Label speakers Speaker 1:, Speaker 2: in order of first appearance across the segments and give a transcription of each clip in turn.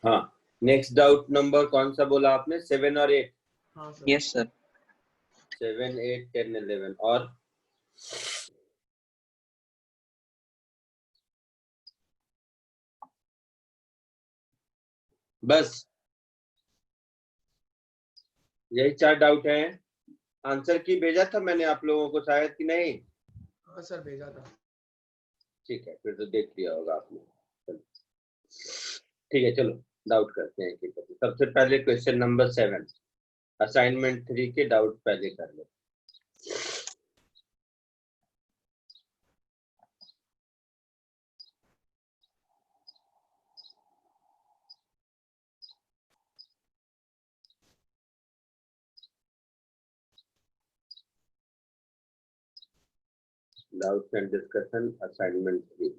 Speaker 1: हाँ, next doubt number कौन सा बोला आपने? 7 और 8?
Speaker 2: हाँ सर।
Speaker 3: Yes sir.
Speaker 1: 7, 8, 10, 11 और बस यही 4 डाउट हैं। आंसर की भेजा था मैंने आप लोगों को शायद कि नहीं?
Speaker 2: हाँ सर भेजा था।
Speaker 1: ठीक है, फिर तो देख लिया होगा आपने। ठीक है, चलो डाउट करते हैं। सबसे पहले क्वेश्चन नंबर 7 असाइनमेंट 3 के डाउट पहले कर लो। Doubts and discussion assignment 3।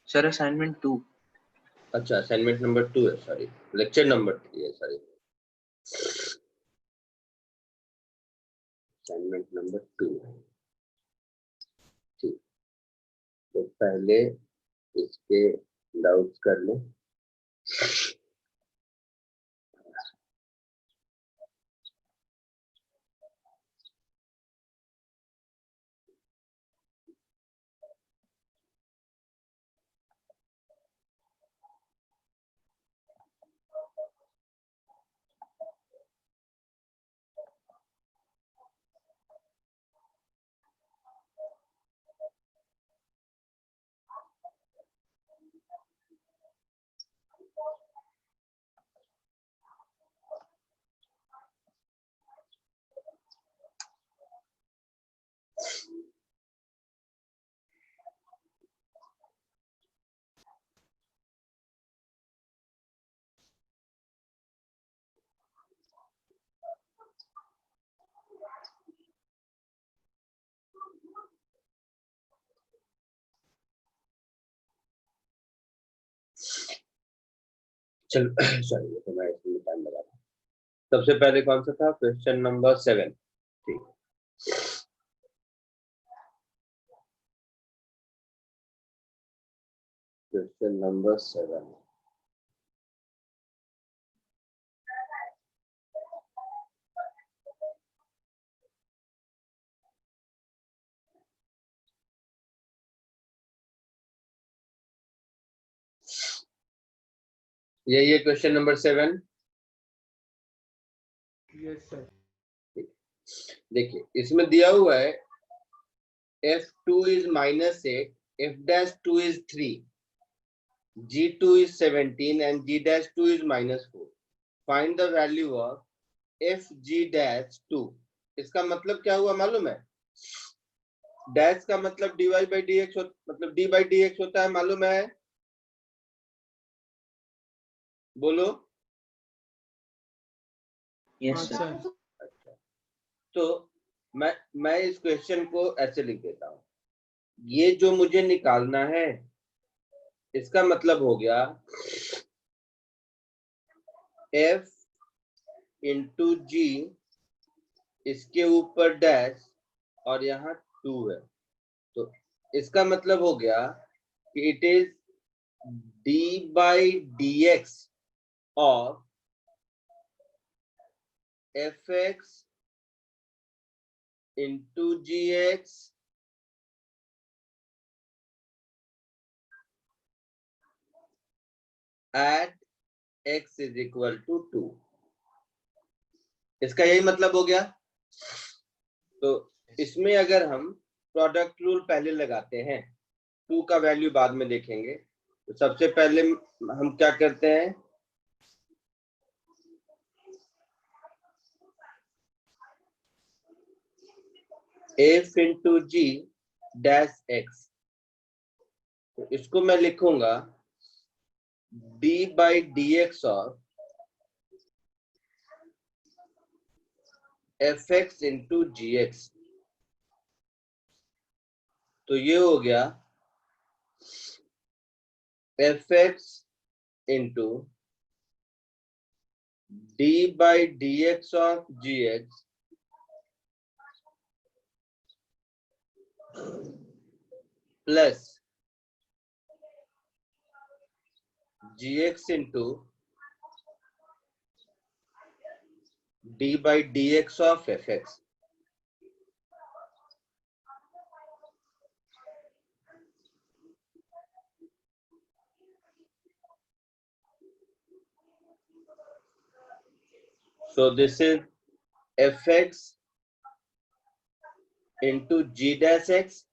Speaker 3: Sir assignment 2।
Speaker 1: अच्छा, असाइनमेंट नंबर 2 है, सॉरी। लेक्चर नंबर 3 है, सॉरी। असाइनमेंट नंबर 2 है। ठीक, तो पहले इसके डाउट्स कर लें। चलो सॉरी, तो मैं इसमें टाइम लगा था। सबसे पहले कौन सा था? Question number 7। ठीक, क्वेश्चन नंबर 7। यही है क्वेश्चन नंबर 7।
Speaker 2: Yes sir.
Speaker 1: देखिए, इसमें दिया हुआ है F2 is -8, F'2 is 3, G2 is 17 and G'2 is -4. Find the value of FG'2. इसका मतलब क्या हुआ मालूम है? डैश का मतलब dy/dx मतलब d/dx होता है, मालूम है? बोलो।
Speaker 3: Yes sir.
Speaker 1: अच्छा, तो मैं इस क्वेश्चन को ऐसे लिख देता हूँ। ये जो मुझे निकालना है, इसका मतलब हो गया F इंटू जी, इसके ऊपर डैश और यहाँ 2 है। तो इसका मतलब हो गया कि it is d/dx of fx into gx at x is equal to 2। इसका यही मतलब हो गया। तो इसमें अगर हम प्रोडक्ट रूल पहले लगाते हैं, 2 का वैल्यू बाद में देखेंगे, तो सबसे पहले हम क्या करते हैं? f इंटू जी डैश x, तो इसको मैं लिखूंगा d/dx of fx into gx। तो ये हो गया fx into d by dx of gx plus gx into d by dx of fx. So this is fx into g dash x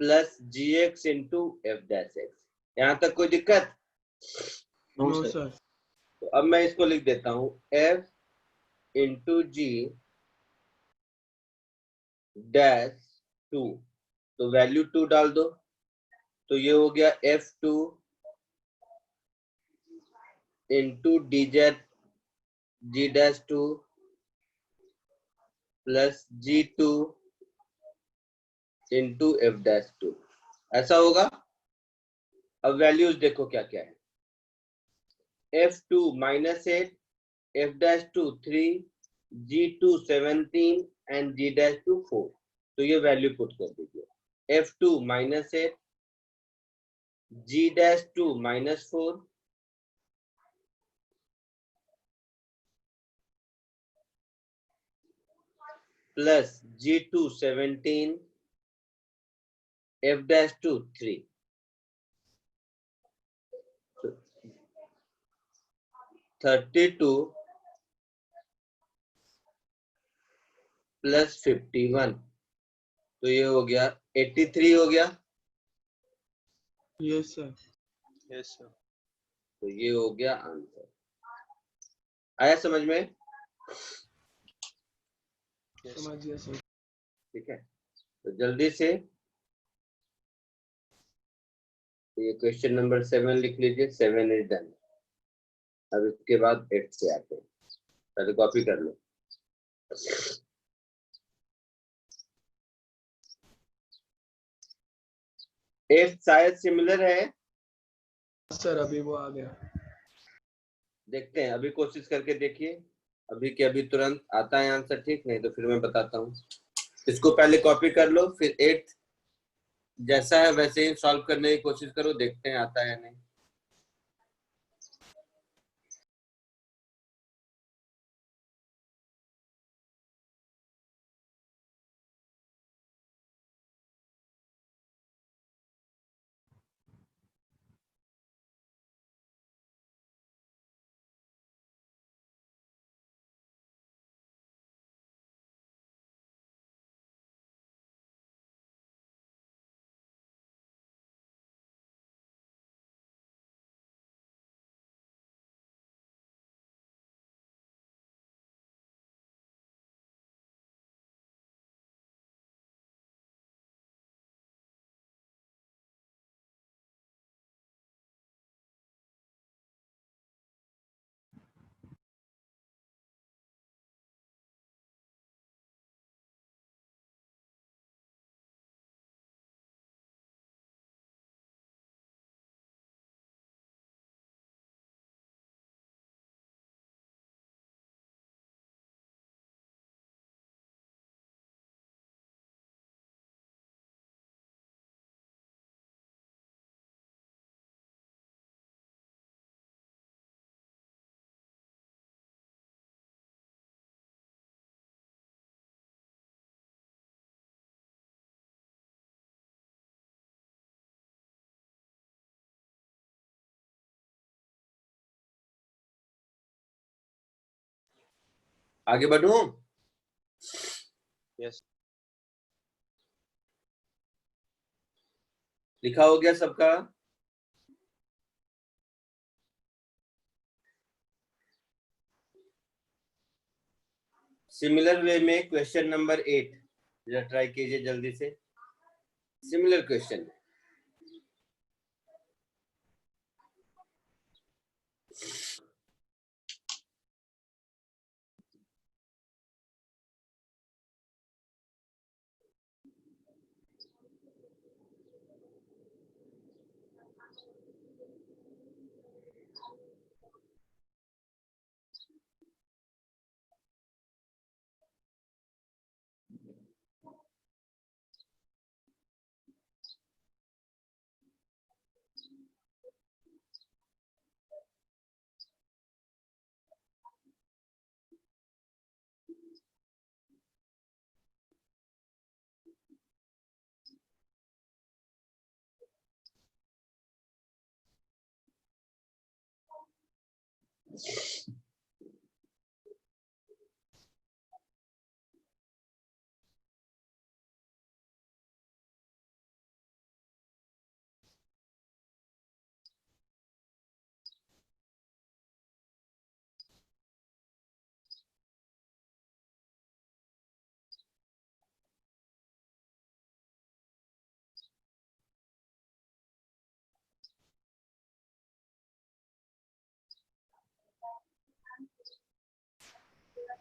Speaker 1: plus gx into f dash x. यहां तक कोई दिक्कत?
Speaker 3: No,
Speaker 2: no
Speaker 3: sir.
Speaker 2: Sir.
Speaker 1: तो अब मैं इसको लिख देता हूं f into g डैश 2, तो वैल्यू 2 डाल दो, तो ये हो गया f2 into dz g dash 2 plus g2 into f dash 2, ऐसा होगा। अब वैल्यूज देखो क्या क्या है, f2 -8, f dash 2 3, g2 17 and g dash 2 4, तो ये वैल्यू पुट कर दीजिए, f2 -8, g dash 2 -4, plus g2 17, f dash 2 3, so 32 plus 51, तो ये हो गया 83 हो गया,
Speaker 2: यस सर।
Speaker 3: Yes, sir.
Speaker 1: तो ये हो गया आंसर। आया समझ में?
Speaker 3: Yes.
Speaker 2: समझ गया सर।
Speaker 1: ठीक है, तो जल्दी से ये क्वेश्चन नंबर 7 लिख लीजिए, 7 इज डन। अब इसके बाद 8 से आते हैं, पहले कॉपी कर लो। 8 शायद सिमिलर है,
Speaker 2: सर अभी वो आ गया।
Speaker 1: देखते हैं, अभी कोशिश करके देखिए, अभी के अभी तुरंत आता है आंसर, ठीक? नहीं तो फिर मैं बताता हूँ। इसको पहले कॉपी कर लो, फिर 8 जैसा है वैसे ही सॉल्व करने की कोशिश करो, देखते हैं आता है या नहीं। आगे बढ़ूं?
Speaker 3: Yes.
Speaker 1: लिखा हो गया सबका? सिमिलर वे में क्वेश्चन नंबर 8 जरा ट्राई कीजिए जल्दी से, सिमिलर क्वेश्चन।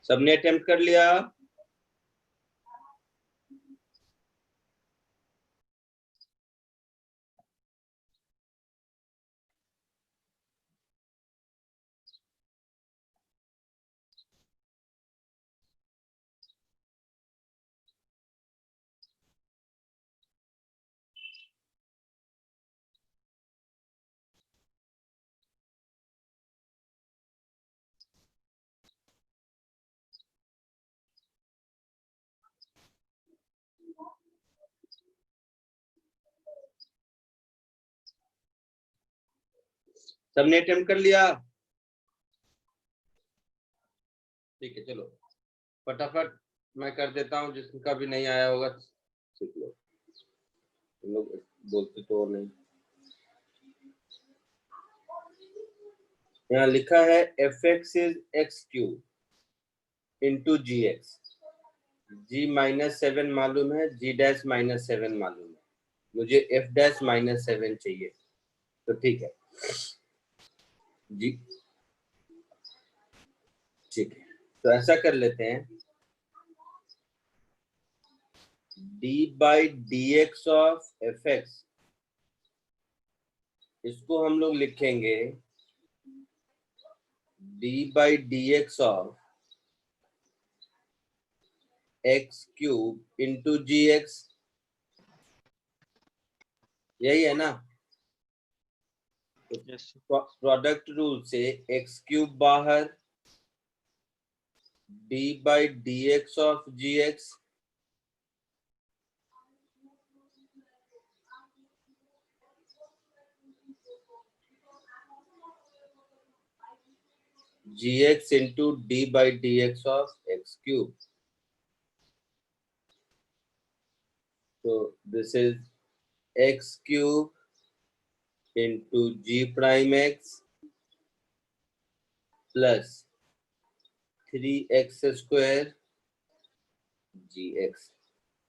Speaker 1: सबने अटेम्प्ट कर लिया? सबने अटेम्प्ट कर लिया? ठीक है, चलो फटाफट मैं कर देता हूँ, जिसका भी नहीं आया होगा सीख लो। तुम लोग बोलते तो नहीं। यहाँ लिखा है fx is x cube into g x. g -7 मालूम है, g डैश -7 मालूम है, मुझे f डैश -7 चाहिए। तो ठीक है जी, ठीक है, तो ऐसा कर लेते हैं, d by D x of f x, इसको हम लोग लिखेंगे d by D x of x cube into g x. यही है ना?
Speaker 3: Yes, sir.
Speaker 1: प्रोडक्ट रूल से एक्स क्यूब बाहर, d by D x of g x gx into d by dx of x cube. So this is x cube into g prime x plus 3x square gx.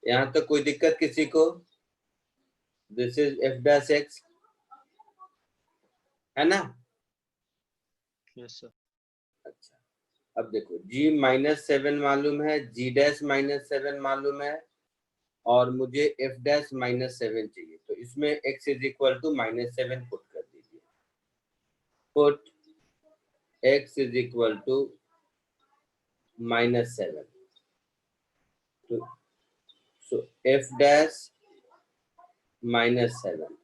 Speaker 1: यहाँ तक कोई दिक्कत किसी को? This is f dash x, है ना?
Speaker 3: Yes, sir.
Speaker 1: अच्छा, अब देखो g -7 मालूम है, g डैश -7 मालूम है, और मुझे f डैश -7 चाहिए। तो इसमें x is equal to -7 put कर दीजिए। Put x is equal to -7. So f dash -7.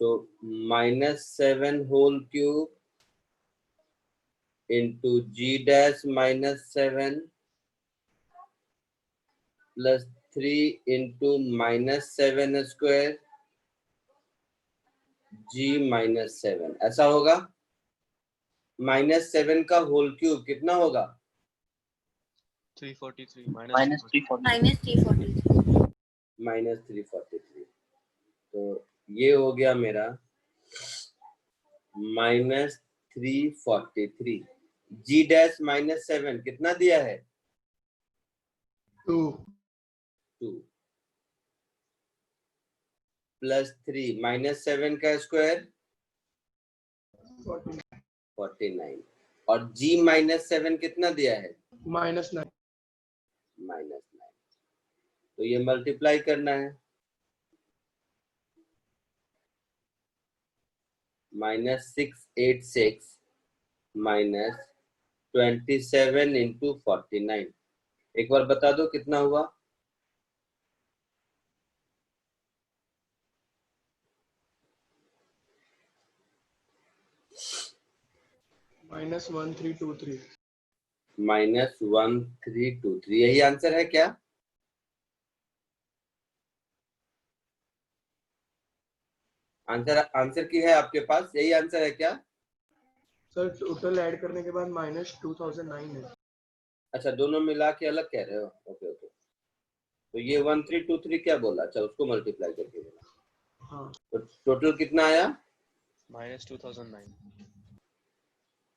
Speaker 1: So -7 whole cube into g dash -7 plus 3 into -7 square g -7, ऐसा होगा। -7 का होल क्यूब कितना होगा?
Speaker 3: 343
Speaker 4: minus 340.
Speaker 1: -343। तो ये हो गया मेरा -343। g डैश -7 कितना दिया है?
Speaker 2: 2
Speaker 1: 2 प्लस 3 -7 का स्क्वायर 49, और g -7 कितना दिया है?
Speaker 2: -9
Speaker 1: -9। तो ये मल्टीप्लाई करना है, -686 -27 इंटू 49। एक बार बता दो कितना हुआ?
Speaker 2: -1323
Speaker 1: -1323। यही आंसर है क्या? आंसर की है आपके पास, यही आंसर है क्या?
Speaker 2: सर टोटल ऐड करने के बाद -2009 है।
Speaker 1: अच्छा, दोनों मिला के अलग कह रहे हो, ओके ओके। तो ये 1323 क्या बोला, अच्छा उसको मल्टीप्लाई करके बोला।
Speaker 2: हाँ
Speaker 1: तो टोटल कितना आया?
Speaker 3: -2009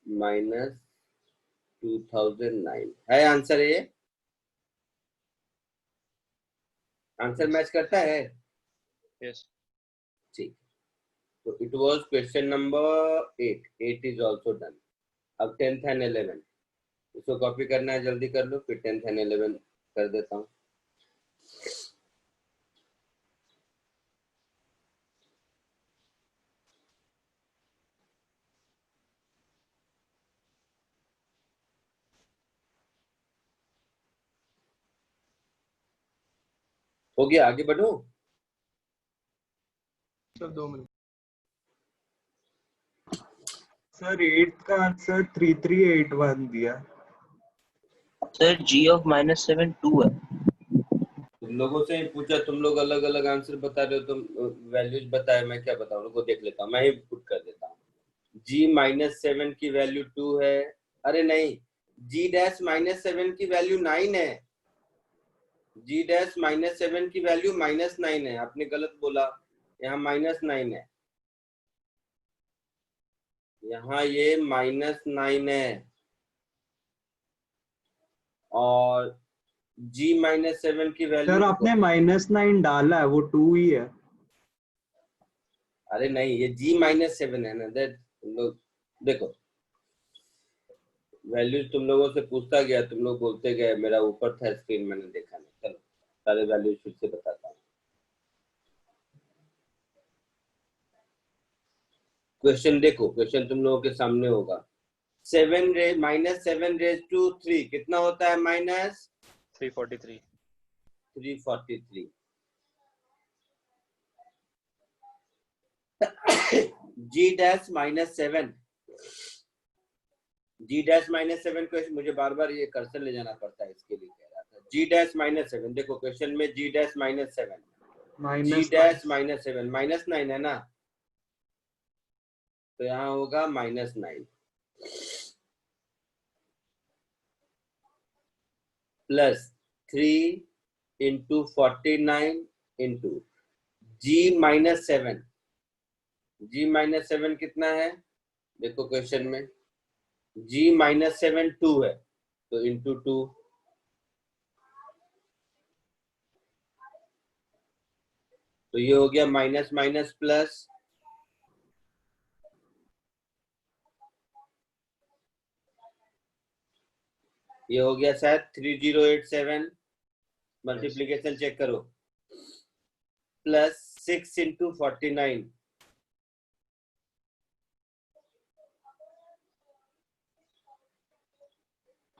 Speaker 1: -2009 है आंसर। ये आंसर मैच करता है।
Speaker 3: yes
Speaker 1: ठीक, तो it was question number 8। 8 is also done. अब 10th एंड 11 इसको कॉपी करना है, जल्दी कर लो, फिर 10th एंड 11 कर देता हूँ। हो गया, आगे बढ़ो।
Speaker 2: Sir 2 minute.
Speaker 4: सर 8 का आंसर 3381 दिया।
Speaker 5: सर g of -7 2 है।
Speaker 1: तुम लोगों से ही पूछा, तुम लोग अलग अलग आंसर बता रहे हो, तुम वैल्यूज बताए, मैं क्या बताऊं, उनको देख लेता हूँ, मैं ही पुट कर देता हूँ। g-7 की वैल्यू 2 है। अरे नहीं, g-7 की वैल्यू 9 है। g-7 की वैल्यू -9 है, आपने गलत बोला। यहाँ -9 है, यहाँ ये -9 है। और g-7 की वैल्यू,
Speaker 4: सर आपने -9 डाला है, वो 2 ही है।
Speaker 1: अरे नहीं, ये g-7 है ना, दैट तुम लोग देखो, वैल्यूज तुम लोगों से पूछता गया, तुम लोग बोलते गए, मेरा ऊपर था स्क्रीन, मैंने देखा नहीं। चलो सारे वैल्यूज फिर से बताता हूँ। क्वेश्चन देखो, क्वेश्चन तुम लोगों के सामने होगा। 7 रेज टू 3 कितना होता है?
Speaker 3: -343
Speaker 1: 343। g-7 g-7 क्वेश्चन, मुझे बार बार ये कर्सर ले जाना पड़ता है, इसके लिए कह रहा था। g-7 देखो क्वेश्चन में g-7 g-7 -9 है ना, तो यहाँ होगा -9 plus 3 into 49 into g-7। g-7 कितना है देखो क्वेश्चन में, g-7 2 है, तो इंटू 2। तो ये हो गया माइनस माइनस प्लस, ये हो गया शायद 3087। मल्टीप्लीकेशन चेक करो, प्लस 6 इंटू 49,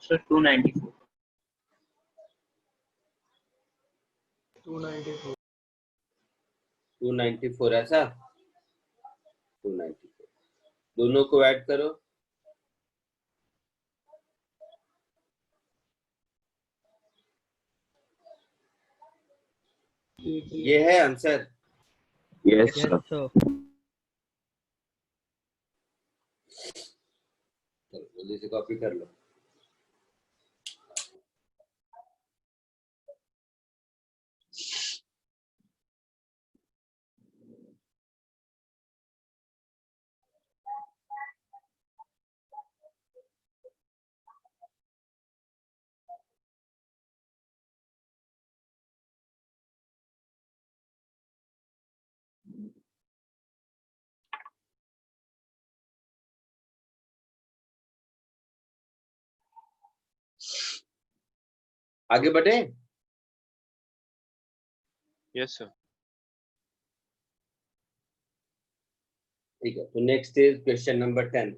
Speaker 5: सर 294।
Speaker 2: 294।
Speaker 1: 294 ऐसा, 294 दोनों को ऐड करो, ये है answer.
Speaker 5: Yes
Speaker 3: yes
Speaker 5: sir.
Speaker 3: sir
Speaker 1: चलो जल्दी से कॉपी कर लो। आगे बढ़े।
Speaker 3: yes sir
Speaker 1: ठीक है, तो next is question number 10।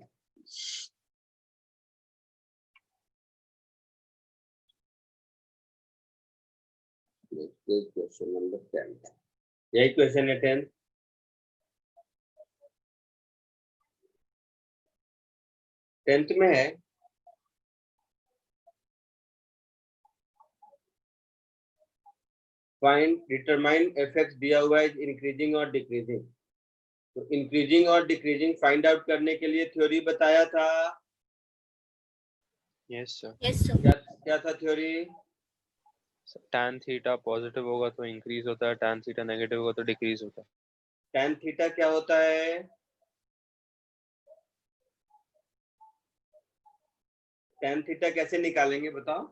Speaker 1: Question number 10, यही क्वेश्चन है 10। टेंथ में है, फाइंड डिटरमाइन एफ एक्स दिया हुआ है इंक्रीजिंग और डिक्रीजिंग। तो इंक्रीजिंग और डिक्रीजिंग फाइंड आउट करने के लिए थ्योरी बताया था।
Speaker 3: Yes, sir.
Speaker 1: क्या क्या था थ्योरी?
Speaker 3: Tan theta पॉजिटिव होगा तो इंक्रीज होता है, tan theta नेगेटिव होगा तो डिक्रीज होता है।
Speaker 1: tan थीटा क्या होता है? tan थीटा कैसे निकालेंगे बताओ?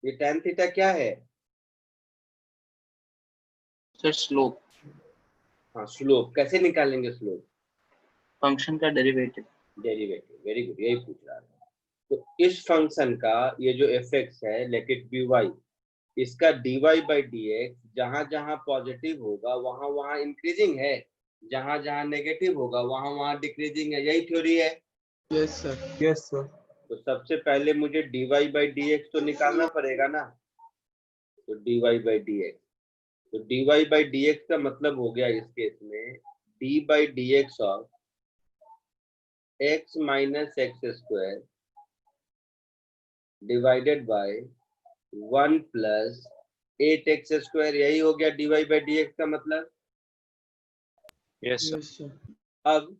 Speaker 1: ये tan थीटा क्या है?
Speaker 5: सर स्लोप,
Speaker 1: हाँ, स्लोप। कैसे निकालेंगे स्लोप?
Speaker 5: फंक्शन का डेरिवेटिव।
Speaker 1: डेरिवेटिव। वेरी गुड, यही पूछ रहा था। तो इस फंक्शन का ये जो एफ एक्स है, लेट इट बी वाई, इसका dy बाई डी एक्स जहां जहां पॉजिटिव होगा वहां वहां इंक्रीजिंग है, जहां जहां नेगेटिव होगा वहां वहां डिक्रीजिंग है। यही थ्योरी है।
Speaker 2: Yes sir.
Speaker 4: Yes, sir.
Speaker 1: तो सबसे पहले मुझे dy बाई डी एक्स तो निकालना पड़ेगा ना। तो dy बाई डी एक्स, तो dy बाई डी एक्स का मतलब हो गया इस केस में d by D x of x minus x square divided by 1 plus 8x square. यही हो गया dy बाई डी एक्स का मतलब।
Speaker 3: Yes, sir.
Speaker 2: Yes sir.
Speaker 1: अब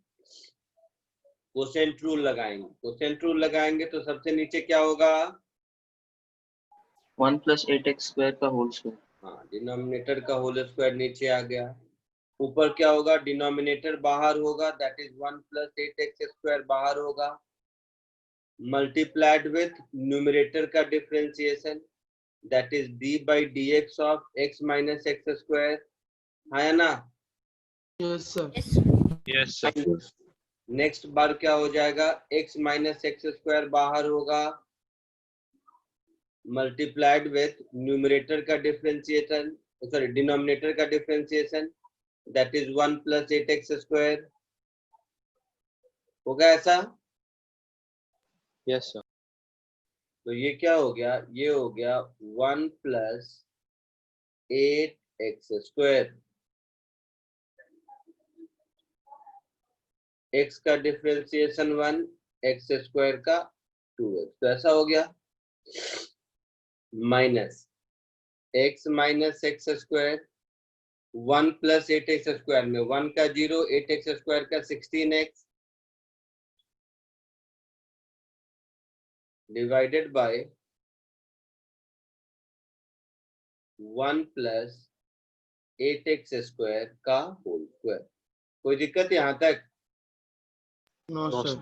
Speaker 1: कोसेंट रूल लगाएंगे। कोसेंट रूल लगाएंगे तो सबसे नीचे क्या होगा?
Speaker 5: 1 प्लस 8x स्क्वायर का होल स्क्वायर।
Speaker 1: हाँ, डिनोमिनेटर का होल स्क्वायर नीचे आ गया। ऊपर क्या होगा? डिनोमिनेटर बाहर होगा, that is 1 plus 8x square बाहर होगा, मल्टीप्लाइड विथ न्यूमरेटर का differentiation, that is d by D x of x minus x square. हाँ या ना?
Speaker 2: Yes sir.
Speaker 3: Yes, sir.
Speaker 1: Next बार क्या हो जाएगा? x माइनस एक्स स्क्वायर बाहर होगा, मल्टीप्लाइड विथ न्यूमरेटर का डिफरेंशिएशन, सॉरी डिनोमिनेटर का differentiation, that is 1 plus 8x square. होगा ऐसा?
Speaker 3: Yes, sir.
Speaker 1: तो ये क्या हो गया? ये हो गया 1 प्लस 8x स्क्वायर। x का डिफरेंशिएशन 1, x स्क्वायर का 2x, तो ऐसा हो गया। Minus x minus x square 1 plus 8x square में 1 का 0, 8x स्क्वायर का 16x divided by 1 plus 8x square का होल स्क्वायर। कोई दिक्कत यहाँ तक?
Speaker 2: No
Speaker 3: No,
Speaker 2: sir.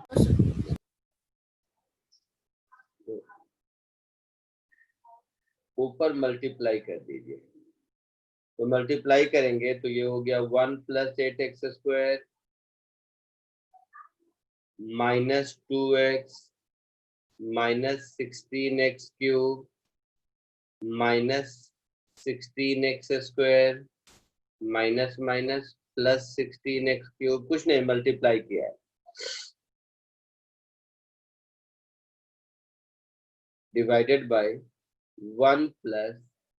Speaker 1: ऊपर मल्टीप्लाई कर दीजिए। तो मल्टीप्लाई करेंगे तो ये हो गया 1 plus 8x square minus 2x minus 16x cube minus 16x square minus minus plus 16x cube. कुछ नहीं, मल्टीप्लाई किया है। Divided by 1 plus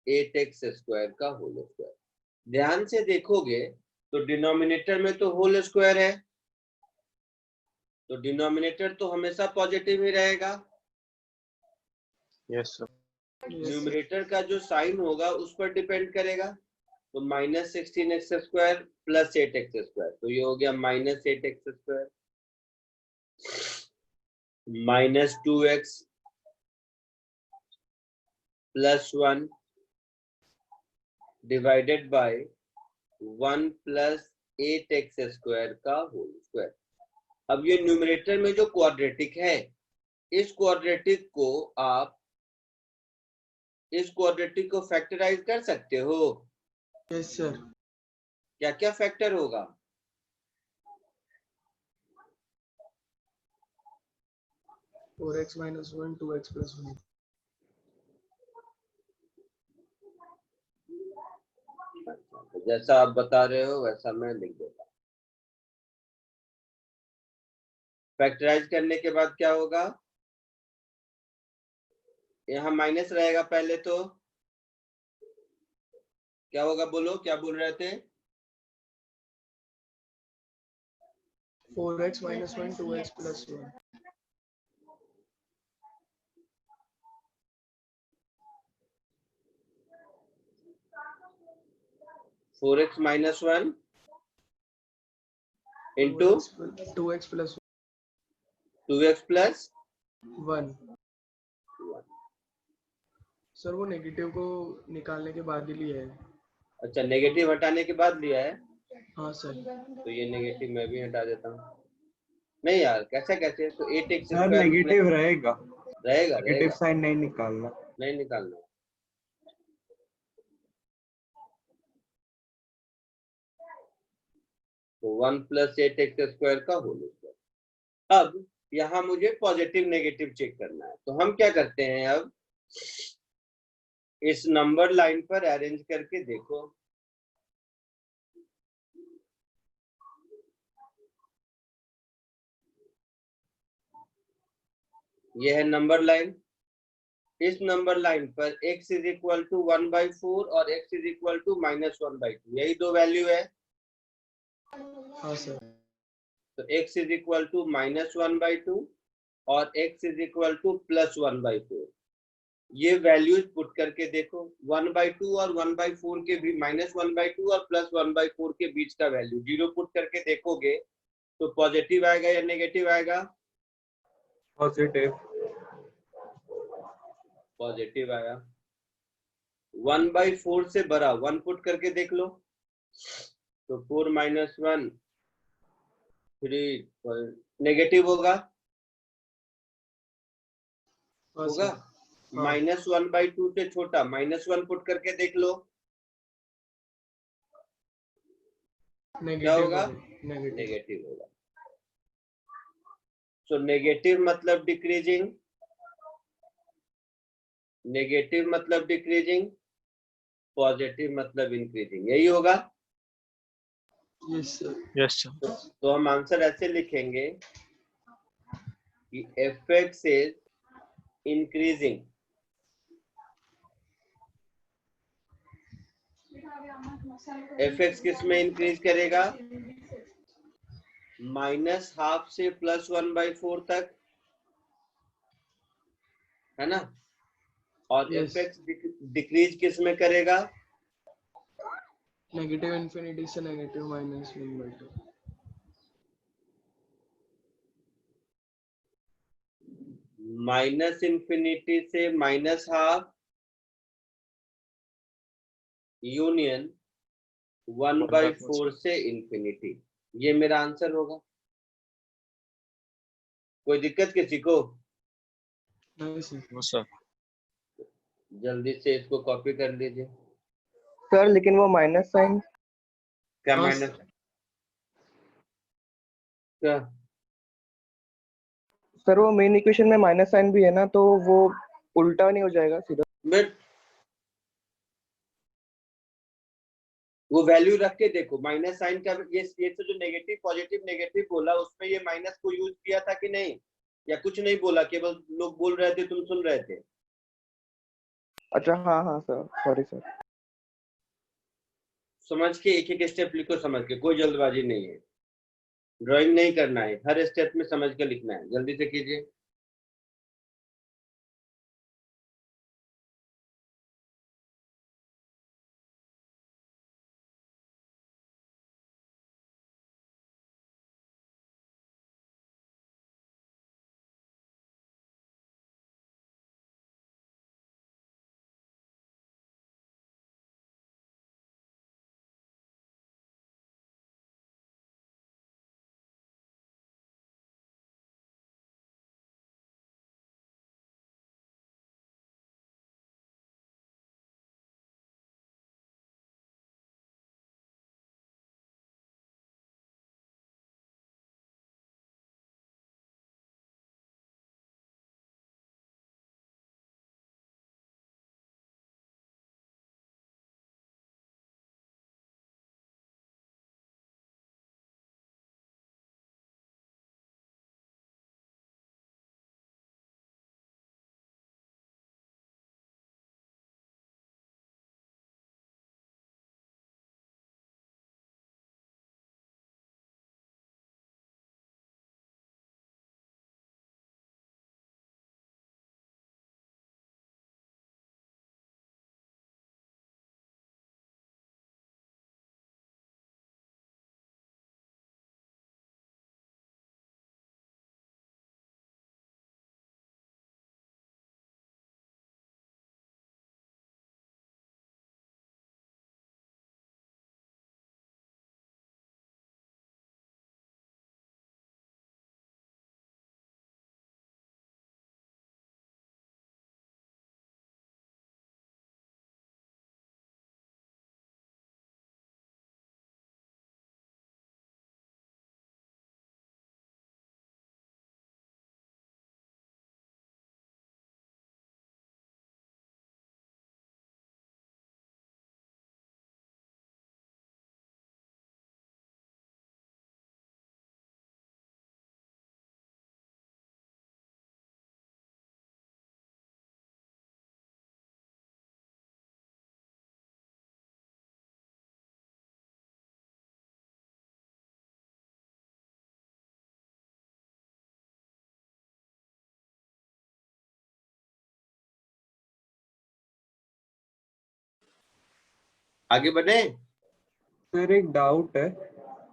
Speaker 1: 8x square का होल स्क्वायर। ध्यान से देखोगे तो डिनोमिनेटर में तो होल स्क्वायर है, तो डिनोमिनेटर तो हमेशा पॉजिटिव ही रहेगा।
Speaker 3: Yes, sir.
Speaker 1: न्यूमरेटर का जो साइन होगा उस पर डिपेंड करेगा। तो minus 16x square plus 8x square, तो ये हो गया minus 8x square minus 2x plus 1 divided by 1 plus 8x square का होल स्क्वायर। अब ये न्यूमरेटर में जो क्वाड्रेटिक है, इस क्वाड्रेटिक को आप इस क्वाड्रेटिक को फैक्टराइज कर सकते हो।
Speaker 2: Yes sir.
Speaker 1: क्या क्या फैक्टर होगा?
Speaker 2: Four x minus one, 2x plus 1।
Speaker 1: तो जैसा आप बता रहे हो वैसा मैं लिख देता हूँ। फैक्टराइज करने के बाद क्या होगा? यहाँ माइनस रहेगा पहले, तो क्या होगा? बोलो, क्या बोल रहे थे?
Speaker 2: 4x minus 1, 2x plus 1।
Speaker 1: 4x minus 1 into
Speaker 2: 2x plus
Speaker 1: 2x plus
Speaker 2: 1। Sir वो नेगेटिव को निकालने के बाद ही लिया है।
Speaker 1: अच्छा, नेगेटिव हटाने के बाद लिया है।
Speaker 2: हाँ सर।
Speaker 1: तो ये नेगेटिव मैं भी हटा देता हूँ। नहीं यार, कैसे कैसे? तो 8x
Speaker 4: सर
Speaker 1: स्क्वायर
Speaker 4: नेगेटिव रहेगा,
Speaker 1: रहेगा
Speaker 4: नेगेटिव
Speaker 1: रहेगा,
Speaker 4: साइन नहीं निकालना।
Speaker 1: नहीं निकालना। तो 1 प्लस 8x स्क्वायर का होल स्क्वायर। अब यहाँ मुझे पॉजिटिव नेगेटिव चेक करना है, तो हम क्या करते हैं, अब इस नंबर लाइन पर अरेंज करके देखो। यह है नंबर लाइन। इस नंबर लाइन पर x इज इक्वल टू 1/4 और x इज इक्वल टू -1/2, यही दो वैल्यू है।
Speaker 2: हाँ सर।
Speaker 1: तो x इज इक्वल टू -1/2 और x इज इक्वल टू +1/4। ये वैल्यूज पुट करके देखो, 1/2 और 1/4 के भी, -1/2 और +1/4 के बीच का वैल्यू 0 पुट करके देखोगे तो पॉजिटिव आएगा या नेगेटिव आएगा?
Speaker 4: पॉजिटिव।
Speaker 1: पॉजिटिव आया। 1/4 से बड़ा 1 पुट करके देख लो, तो 4 - 1 3 नेगेटिव होगा।
Speaker 2: हाँ
Speaker 1: होगा।
Speaker 2: सर। हाँ।
Speaker 1: -1/2 से छोटा -1 पुट करके देख लो, क्या
Speaker 2: नेगेटिव
Speaker 1: होगा?
Speaker 2: नेगेटिव।
Speaker 1: नेगेटिव होगा। सो नेगेटिव मतलब डिक्रीजिंग, नेगेटिव मतलब डिक्रीजिंग, पॉजिटिव मतलब इंक्रीजिंग, यही होगा।
Speaker 2: Yes sir.
Speaker 3: Yes sir.
Speaker 1: तो हम आंसर ऐसे लिखेंगे कि fx इज इंक्रीजिंग, fx किस में इंक्रीज करेगा? -12 से +1/4 तक, है ना। और
Speaker 2: Yes.
Speaker 1: fx डिक्रीज किस में करेगा?
Speaker 2: नेगेटिव इन्फिनिटी से नेगेटिव -1/2।
Speaker 1: -इंफिनिटी से -12 यूनियन 1/4 से इंफिनिटी, ये मेरा आंसर होगा। कोई दिक्कत किसी को?
Speaker 2: नहीं सर।
Speaker 3: No sir.
Speaker 1: जल्दी से इसको कॉपी कर लीजिए।
Speaker 5: सर लेकिन वो माइनस साइन,
Speaker 1: क्या
Speaker 2: हाँ,
Speaker 1: माइनस? क्या?
Speaker 5: सर वो मेन इक्वेशन में माइनस साइन भी है ना, तो वो उल्टा नहीं हो जाएगा सीधा?
Speaker 1: बट वो वैल्यू रख के देखो, माइनस साइन का ये तो जो नेगेटिव पॉजिटिव नेगेटिव बोला उसमें ये माइनस को यूज किया था कि नहीं, या कुछ नहीं बोला, केवल लोग बोल रहे थे, तुम सुन रहे थे?
Speaker 5: अच्छा हाँ हाँ सर, सॉरी सर।
Speaker 1: समझ के एक एक स्टेप लिखो, समझ के, कोई जल्दबाजी नहीं है, ड्राइंग नहीं करना है, हर स्टेप में समझ के लिखना है, जल्दी से कीजिए। आगे बढ़े,
Speaker 4: सर एक डाउट है,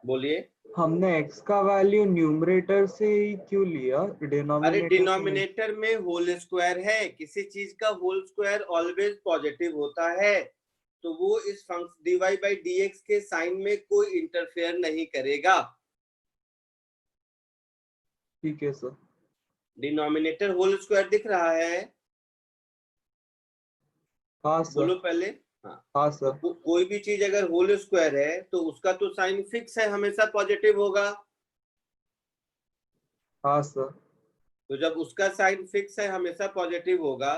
Speaker 1: बोलिए।
Speaker 4: हमने x का वैल्यू न्यूमरेटर से ही क्यों लिया,
Speaker 1: अरे
Speaker 4: डिनोमिनेटर
Speaker 1: डिनोमिनेटर में होल स्क्वायर है, किसी चीज का होल स्क्वायर ऑलवेज पॉजिटिव होता है, तो वो इस फंक्शन dy बाई dx के साइन में कोई इंटरफेयर नहीं करेगा।
Speaker 4: ठीक है सर।
Speaker 1: डिनोमिनेटर होल स्क्वायर दिख रहा है?
Speaker 4: हाँ सर।
Speaker 1: बोलो पहले। हाँ,
Speaker 4: हाँ
Speaker 1: तो
Speaker 4: सर।
Speaker 1: कोई भी चीज अगर होल स्क्वायर है तो उसका तो साइन फिक्स है, हमेशा पॉजिटिव होगा।
Speaker 4: हाँ सर।
Speaker 1: तो जब उसका साइन फिक्स है, हमेशा पॉजिटिव होगा,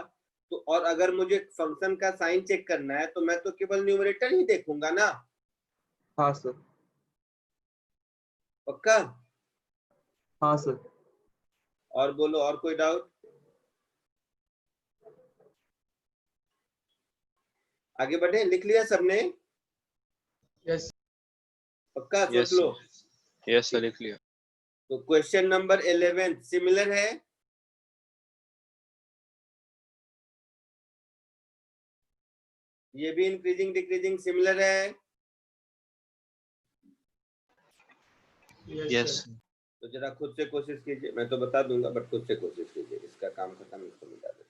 Speaker 1: तो और अगर मुझे फंक्शन का साइन चेक करना है तो मैं तो केवल न्यूमरेटर ही देखूंगा ना।
Speaker 4: हाँ सर।
Speaker 1: पक्का?
Speaker 4: हाँ सर।
Speaker 1: और बोलो, और कोई डाउट? आगे बढ़े, लिख लिया सबने?
Speaker 2: यस।
Speaker 1: पक्का? सोच
Speaker 3: यस
Speaker 1: लो।
Speaker 3: यस सर, लिख लिया।
Speaker 1: तो क्वेश्चन नंबर 11 सिमिलर है। ये भी इंक्रीजिंग डिक्रीजिंग सिमिलर है।
Speaker 3: यस
Speaker 1: तो जरा खुद से कोशिश कीजिए, मैं तो बता दूंगा बट खुद से कोशिश कीजिए, इसका काम खत्म, इसको मिटा देते।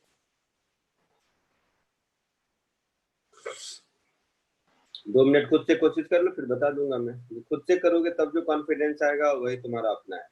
Speaker 1: 2 मिनट खुद से कोशिश कर लो, फिर बता दूंगा मैं। खुद से करोगे तब जो कॉन्फिडेंस आएगा वही तुम्हारा अपना है।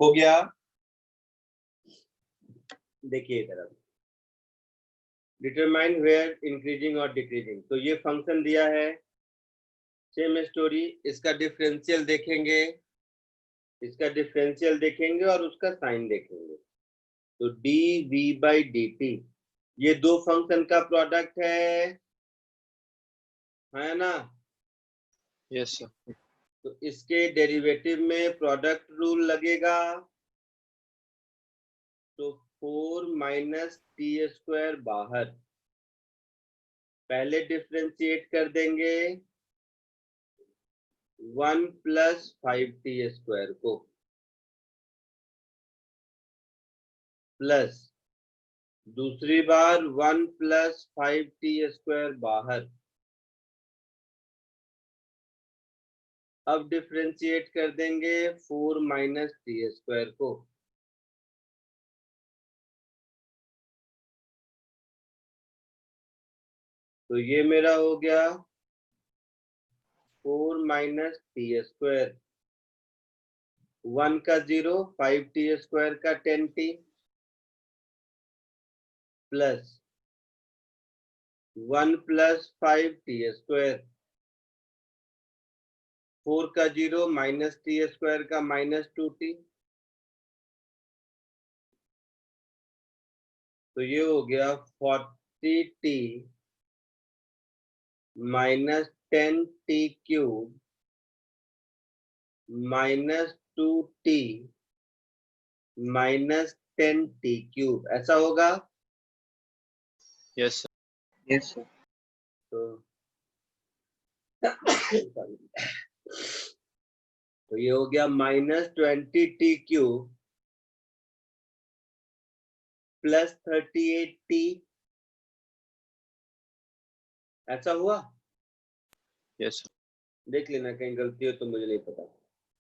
Speaker 1: हो गया? देखिए इधर, अब डिटरमाइन वेयर इंक्रीजिंग और डिक्रीजिंग, तो ये फंक्शन दिया है, सेम स्टोरी, इसका डिफरेंशियल देखेंगे, इसका डिफरेंशियल देखेंगे और उसका साइन देखेंगे। तो d v by d t, ये दो फंक्शन का प्रोडक्ट है ना?
Speaker 3: Yes sir.
Speaker 1: तो इसके डेरिवेटिव में प्रोडक्ट रूल लगेगा, तो 4 माइनस टी स्क्वायर बाहर, पहले डिफरेंशिएट कर देंगे 1 प्लस 5t स्क्वायर को, प्लस दूसरी बार 1 प्लस 5t स्क्वायर बाहर, अब डिफरेंशिएट कर देंगे 4 माइनस टी स्क्वायर को, तो ये मेरा हो गया 4 माइनस टी स्क्वायर, 1 का 0, 5t स्क्वायर का 10t, plus 1 plus 5t square, 4 का 0 माइनस टी स्क्वायर का माइनस 2t, तो ये हो गया 40t minus 10t cube minus 2t minus 10t cube, ऐसा होगा।
Speaker 3: Yes
Speaker 5: yes sir.
Speaker 1: तो ये हो गया minus 20t cube plus 38t, ऐसा हुआ।
Speaker 3: यस
Speaker 1: देख लेना कहीं गलती हो तो, मुझे नहीं पता,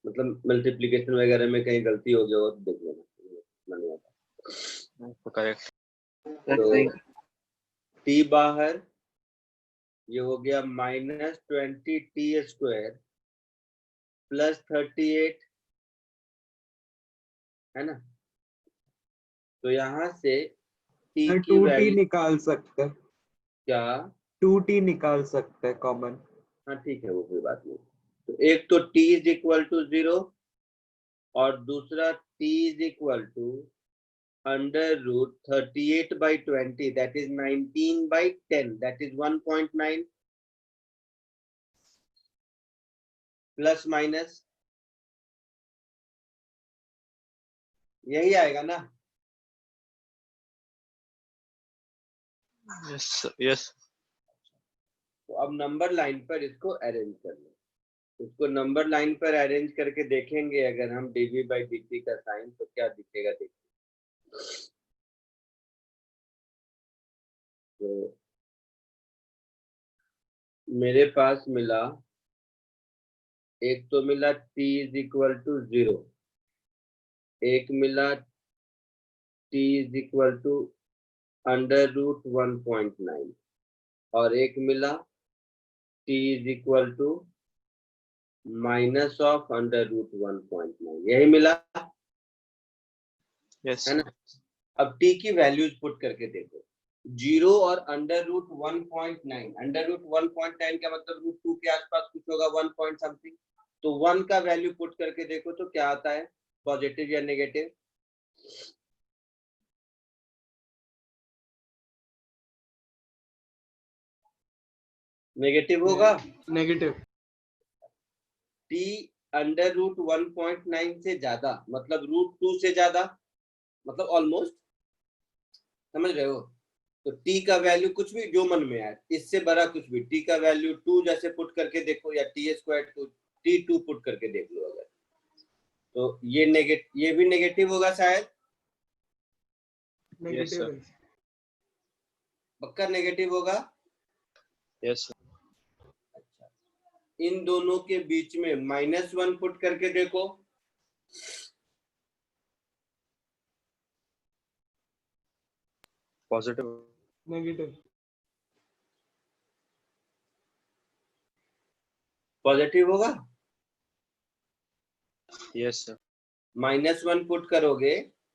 Speaker 1: मतलब मल्टीप्लिकेशन वगैरह में कहीं गलती हो गया हो तो देख लेना, इतना नहीं आता।
Speaker 3: करेक्ट।
Speaker 1: तो t बाहर, ये हो गया माइनस 20t स्क्वायर प्लस 38, है ना। तो यहाँ से t की
Speaker 4: 2t
Speaker 1: वैल्यू
Speaker 4: निकाल सकते हैं,
Speaker 1: क्या,
Speaker 4: 2t निकाल सकते हैं कॉमन।
Speaker 1: हाँ ठीक है, वो कोई बात नहीं। तो एक तो t इज इक्वल टू 0 और दूसरा t is equal to under root 38/20, that is 19/10, that is 1.9 plus minus, यही आएगा ना।
Speaker 3: Yes yes.
Speaker 1: तो अब नंबर लाइन पर इसको अरेंज कर लो, इसको नंबर लाइन पर अरेंज करके देखेंगे अगर हम dv/dt का साइन, तो क्या दिखेगा देखिए। तो मेरे पास मिला, एक तो मिला t इज इक्वल टू 0, एक मिला t is equal to under root 1.9 और एक मिला t is equal to minus of under root 1.9, यही मिला,
Speaker 3: यस
Speaker 1: है ना। अब t की वैल्यूज पुट करके देखो, 0 और अंडर रूट 1.9, अंडर रूट 1.9 का मतलब रूट 2 के आसपास कुछ होगा, 1 पॉइंट समथिंग, तो 1 का वैल्यू पुट करके देखो तो क्या आता है, पॉजिटिव या नेगेटिव। नेगेटिव होगा।
Speaker 2: नेगेटिव।
Speaker 1: t अंडर रूट 1.9 से ज्यादा मतलब रूट 2 से ज्यादा, मतलब ऑलमोस्ट, समझ रहे हो। तो t का वैल्यू कुछ भी जो मन में आए, इससे बड़ा कुछ भी, t का वैल्यू 2 जैसे पुट करके देखो, या t स्क्वायर को t2 पुट करके देख लो अगर, तो ये भी नेगेटिव होगा शायद,
Speaker 2: नेगेटिव है।
Speaker 1: पक्का नेगेटिव होगा।
Speaker 3: यस
Speaker 1: अच्छा, इन दोनों के बीच में -1 पुट करके देखो,
Speaker 3: पॉजिटिव।
Speaker 2: नेगेटिव।
Speaker 1: पॉजिटिव होगा।
Speaker 3: यस
Speaker 1: -1 पुट करोगे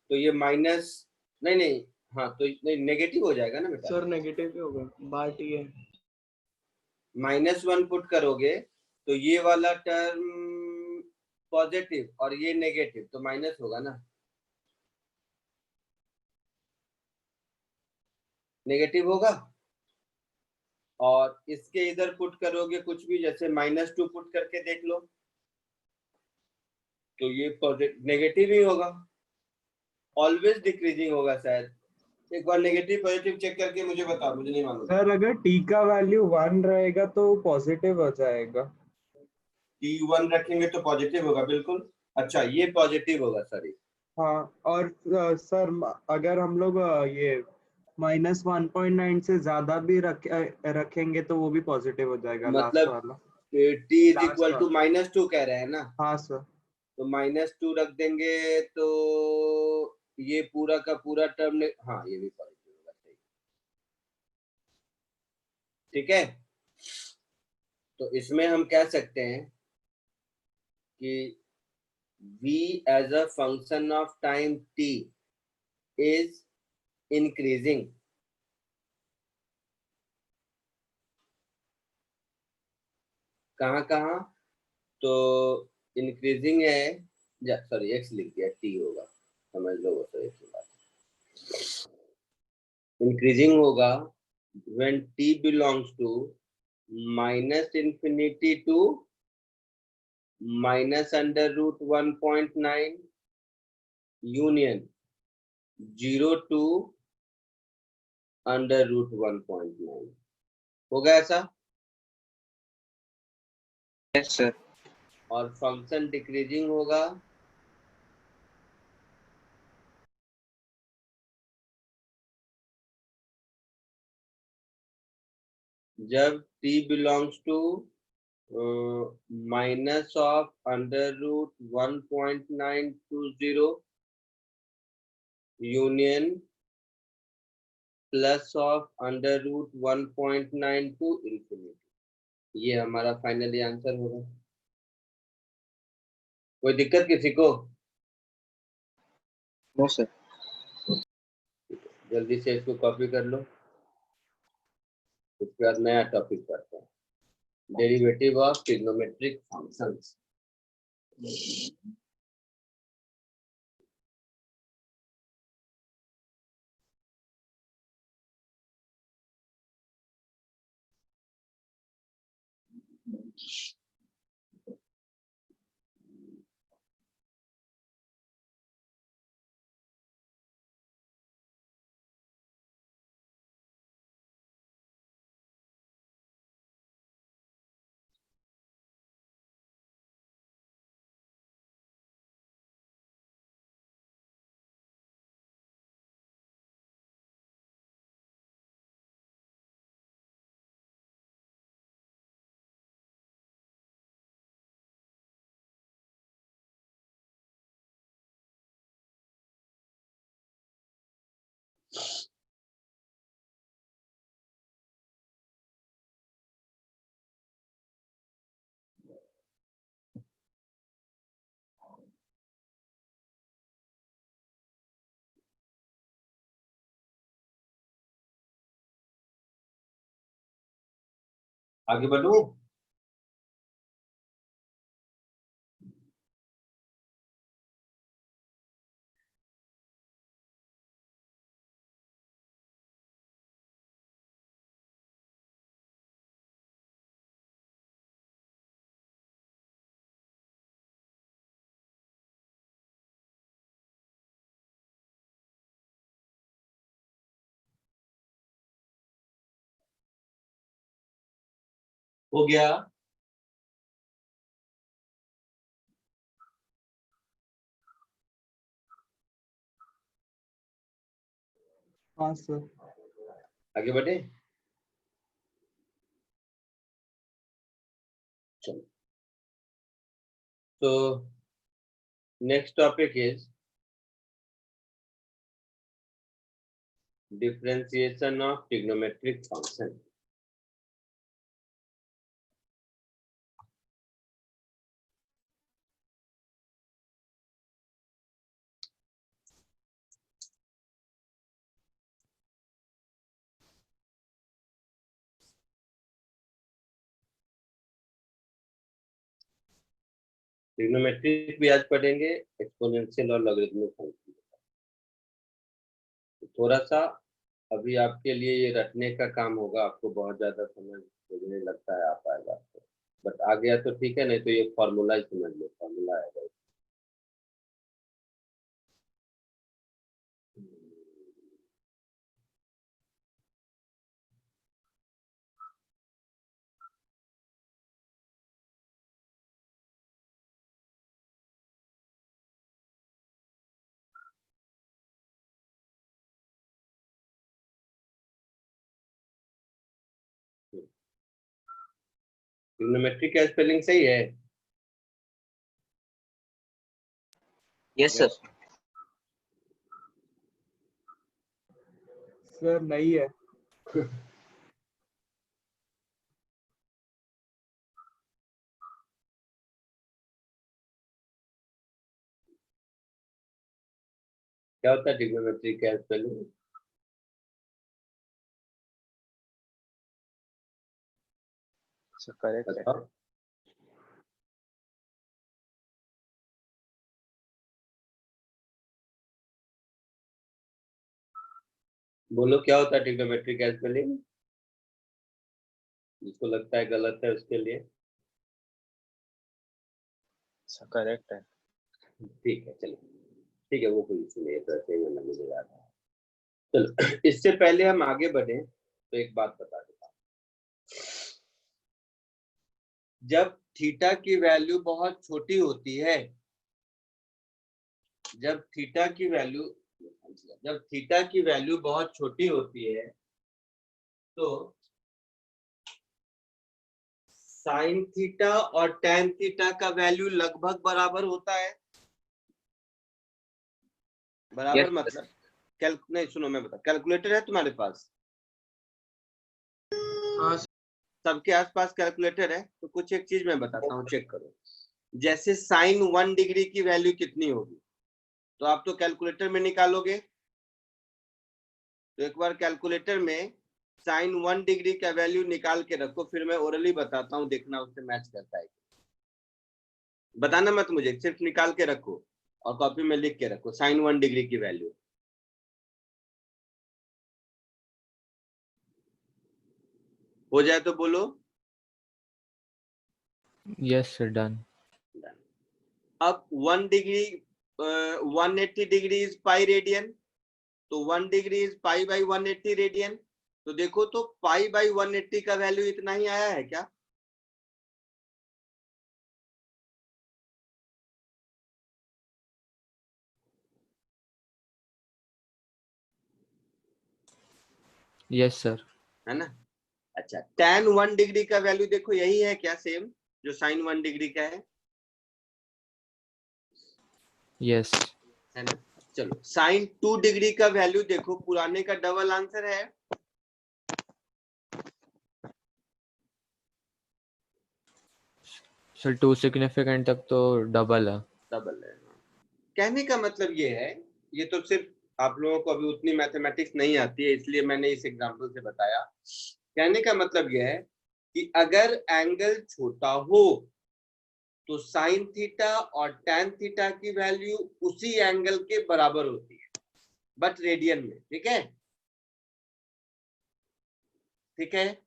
Speaker 1: तो ये माइनस, नहीं, हाँ तो नहीं, नेगेटिव हो जाएगा ना बेटा।
Speaker 2: सर नेगेटिव ही होगा, बार टी है।
Speaker 1: -1 पुट करोगे तो ये वाला टर्म पॉजिटिव और ये नेगेटिव, तो माइनस होगा ना, नेगेटिव होगा। और इसके इधर पुट करोगे कुछ भी, जैसे -2 पुट करके देख लो, तो ये पॉजिटिव नेगेटिव ही होगा। ऑलवेज डिक्रीजिंग होगा शायद। एक बार नेगेटिव पॉजिटिव चेक करके मुझे बताओ, मुझे नहीं मालूम।
Speaker 4: सर अगर t का वैल्यू 1 रहेगा तो पॉजिटिव हो जाएगा।
Speaker 1: T1 रखेंगे तो पॉजिटिव होगा, बिल्कुल। अच्छा, ये पॉजिटिव होगा सर।
Speaker 4: हाँ, और सर अगर हम लोग ये -1.9 से ज्यादा भी रखेंगे तो वो भी पॉजिटिव हो जाएगा, लास्ट
Speaker 1: मतलब
Speaker 4: वाला।
Speaker 1: T is
Speaker 4: last
Speaker 1: equal to
Speaker 4: वाला।
Speaker 1: -2 कह रहे हैं ना?
Speaker 4: हाँ सर।
Speaker 1: तो -2 रख देंगे तो ये पूरा का पूरा टर्म, हाँ ये भी पॉजिटिव होगा, सही। ठीक है, तो इसमें हम कह सकते हैं कि v as a function of time t is increasing। कहाँ कहाँ? तो इंक्रीजिंग है, सॉरी x लिख दिया, t होगा, समझ लो वो तो एक ही बात। इंक्रीजिंग होगा when t belongs to -infinity to -√1.9 union 0 to √1.9। होगा ऐसा?
Speaker 5: Yes sir.
Speaker 1: और फंक्शन डिक्रीजिंग होगा जब t belongs to -√1.920 union +(1.9 to infinity। ये हमारा फाइनली आंसर होगा। कोई दिक्कत किसी को?
Speaker 5: No sir.
Speaker 1: जल्दी से इसको कॉपी कर लो, उसके बाद नया टॉपिक पढ़ते हैं, डेरिवेटिव ऑफ ट्रिग्नोमेट्रिक फंक्शंस। आगे बढ़ूं? हो गया?
Speaker 4: हाँ सर।
Speaker 1: आगे बढ़े? चलो, तो next topic is differentiation of trigonometric function. Trigonometric भी आज पढ़ेंगे, एक्सपोनेंशियल और लॉगरिथमिक फंक्शन। थोड़ा सा अभी आपके लिए ये रटने का काम होगा, आपको बहुत ज्यादा समझ मुझे नहीं लगता है आ पाएगा आपको, बट आ गया तो ठीक है, नहीं तो ये फॉर्मूला ही समझ लो, फॉर्मूला है। ट्रिग्नोमेट्री का स्पेलिंग सही है?
Speaker 6: Yes sir.
Speaker 4: सर नहीं है।
Speaker 1: क्या होता है ट्रिग्नोमेट्री का स्पेलिंग?
Speaker 3: करेक्ट है।
Speaker 1: बताओ। बोलो क्या होता है ट्रिग्नोमेट्री का स्पेलिंग? जिसको लगता है गलत है उसके लिए।
Speaker 3: करेक्ट है।
Speaker 1: ठीक है चलो, ठीक है, वो कोई इशू नहीं है, तो ऐसे ही मुझे याद है। चलो इससे पहले हम आगे बढ़े तो एक बात बता देता हूँ। जब थीटा की वैल्यू बहुत छोटी होती है, जब थीटा की वैल्यू बहुत छोटी होती है तो साइन थीटा और टैन थीटा का वैल्यू लगभग बराबर होता है। बराबर
Speaker 6: Yes,
Speaker 1: मतलब नहीं, सुनो मैं बता, कैलकुलेटर है तुम्हारे पास?
Speaker 2: हाँ
Speaker 1: सबके आसपास कैलकुलेटर है, तो कुछ एक चीज मैं बताता हूँ, चेक करो। जैसे साइन 1 डिग्री की वैल्यू कितनी होगी, तो आप तो कैलकुलेटर में निकालोगे। तो एक बार कैलकुलेटर में साइन 1 डिग्री का वैल्यू निकाल के रखो, फिर मैं ओरली बताता हूँ, देखना उससे मैच करता है। बताना मत मुझे, सिर्फ निकाल के रखो और कॉपी में लिख के रखो साइन 1 डिग्री की वैल्यू। हो जाए तो बोलो।
Speaker 7: Yes sir, done.
Speaker 1: अब 1 degree 180 degree is pi radian, तो 1 degree is pi by 180 radian. तो देखो तो पाई बाई 180 का वैल्यू इतना ही आया है क्या?
Speaker 7: Yes sir.
Speaker 1: है ना? अच्छा, tan 1 डिग्री का वैल्यू देखो यही है क्या, सेम जो साइन 1 डिग्री का है?
Speaker 7: यस।
Speaker 1: है ना? चलो साइन 2 डिग्री का वैल्यू देखो, पुराने का डबल आंसर है।
Speaker 7: सर 2 सिग्निफिकेंट तक तो डबल है।
Speaker 1: डबल है। कहने का मतलब ये है, ये तो सिर्फ आप लोगों को अभी उतनी मैथमेटिक्स नहीं आती है, इसलिए मैंने इस एग्जांपल से बताया। कहने का मतलब ये है कि अगर एंगल छोटा हो तो साइन थीटा और टैन थीटा की वैल्यू उसी एंगल के बराबर होती है, बट रेडियन में। ठीक है? ठीक है,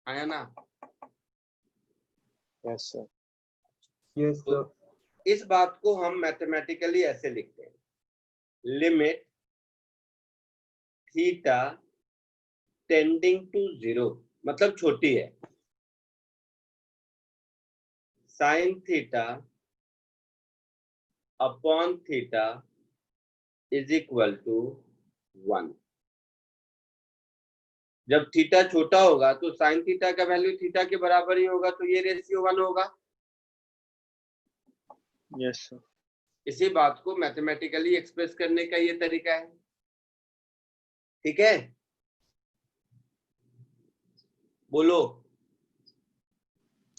Speaker 1: आया ना?
Speaker 3: Yes sir.
Speaker 4: यस
Speaker 1: तो
Speaker 4: सर।
Speaker 1: इस बात को हम मैथमेटिकली ऐसे लिखते हैं, लिमिट थीटा टेंडिंग टू 0, मतलब छोटी है, sine theta upon theta is equal to 1। जब थीटा छोटा होगा तो साइन थीटा का वैल्यू थीटा के बराबर ही होगा, तो ये रेशियो 1 होगा।
Speaker 3: Yes sir.
Speaker 1: इसी बात को मैथमेटिकली एक्सप्रेस करने का ये तरीका है। ठीक है, बोलो।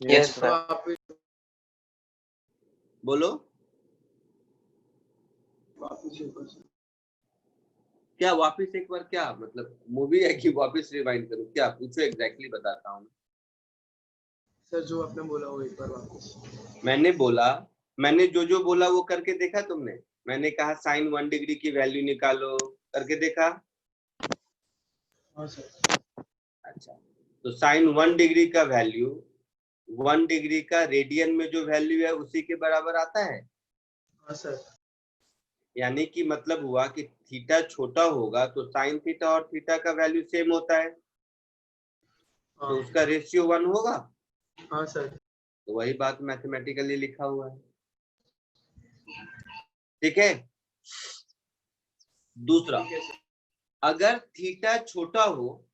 Speaker 6: Yes,
Speaker 3: sir.
Speaker 6: sir.
Speaker 2: वापिस
Speaker 1: बोलो
Speaker 2: वापिस एक बार सर।
Speaker 1: क्या वापस एक बार, क्या मतलब मूवी है कि वापस रिवाइंड करूं? क्या पूछो एग्जैक्टली, बताता हूं।
Speaker 2: सर जो आपने बोला वो एक बार वापिस।
Speaker 1: मैंने जो बोला वो करके देखा तुमने? मैंने कहा साइन 1 डिग्री की वैल्यू निकालो, करके देखा?
Speaker 2: हाँ सर।
Speaker 1: अच्छा, तो साइन 1 डिग्री का वैल्यू 1 डिग्री का रेडियन में जो वैल्यू है उसी के बराबर आता है।
Speaker 2: हाँ सर।
Speaker 1: यानी कि मतलब हुआ कि थीटा छोटा होगा तो साइन थीटा और थीटा का वैल्यू सेम होता है,
Speaker 2: हाँ
Speaker 1: तो उसका रेशियो 1 होगा।
Speaker 2: हाँ सर।
Speaker 1: तो वही बात मैथमेटिकली लिखा हुआ है। ठीक है? दूसरा,
Speaker 2: ठीक है सर।
Speaker 1: अगर थीटा छोटा हो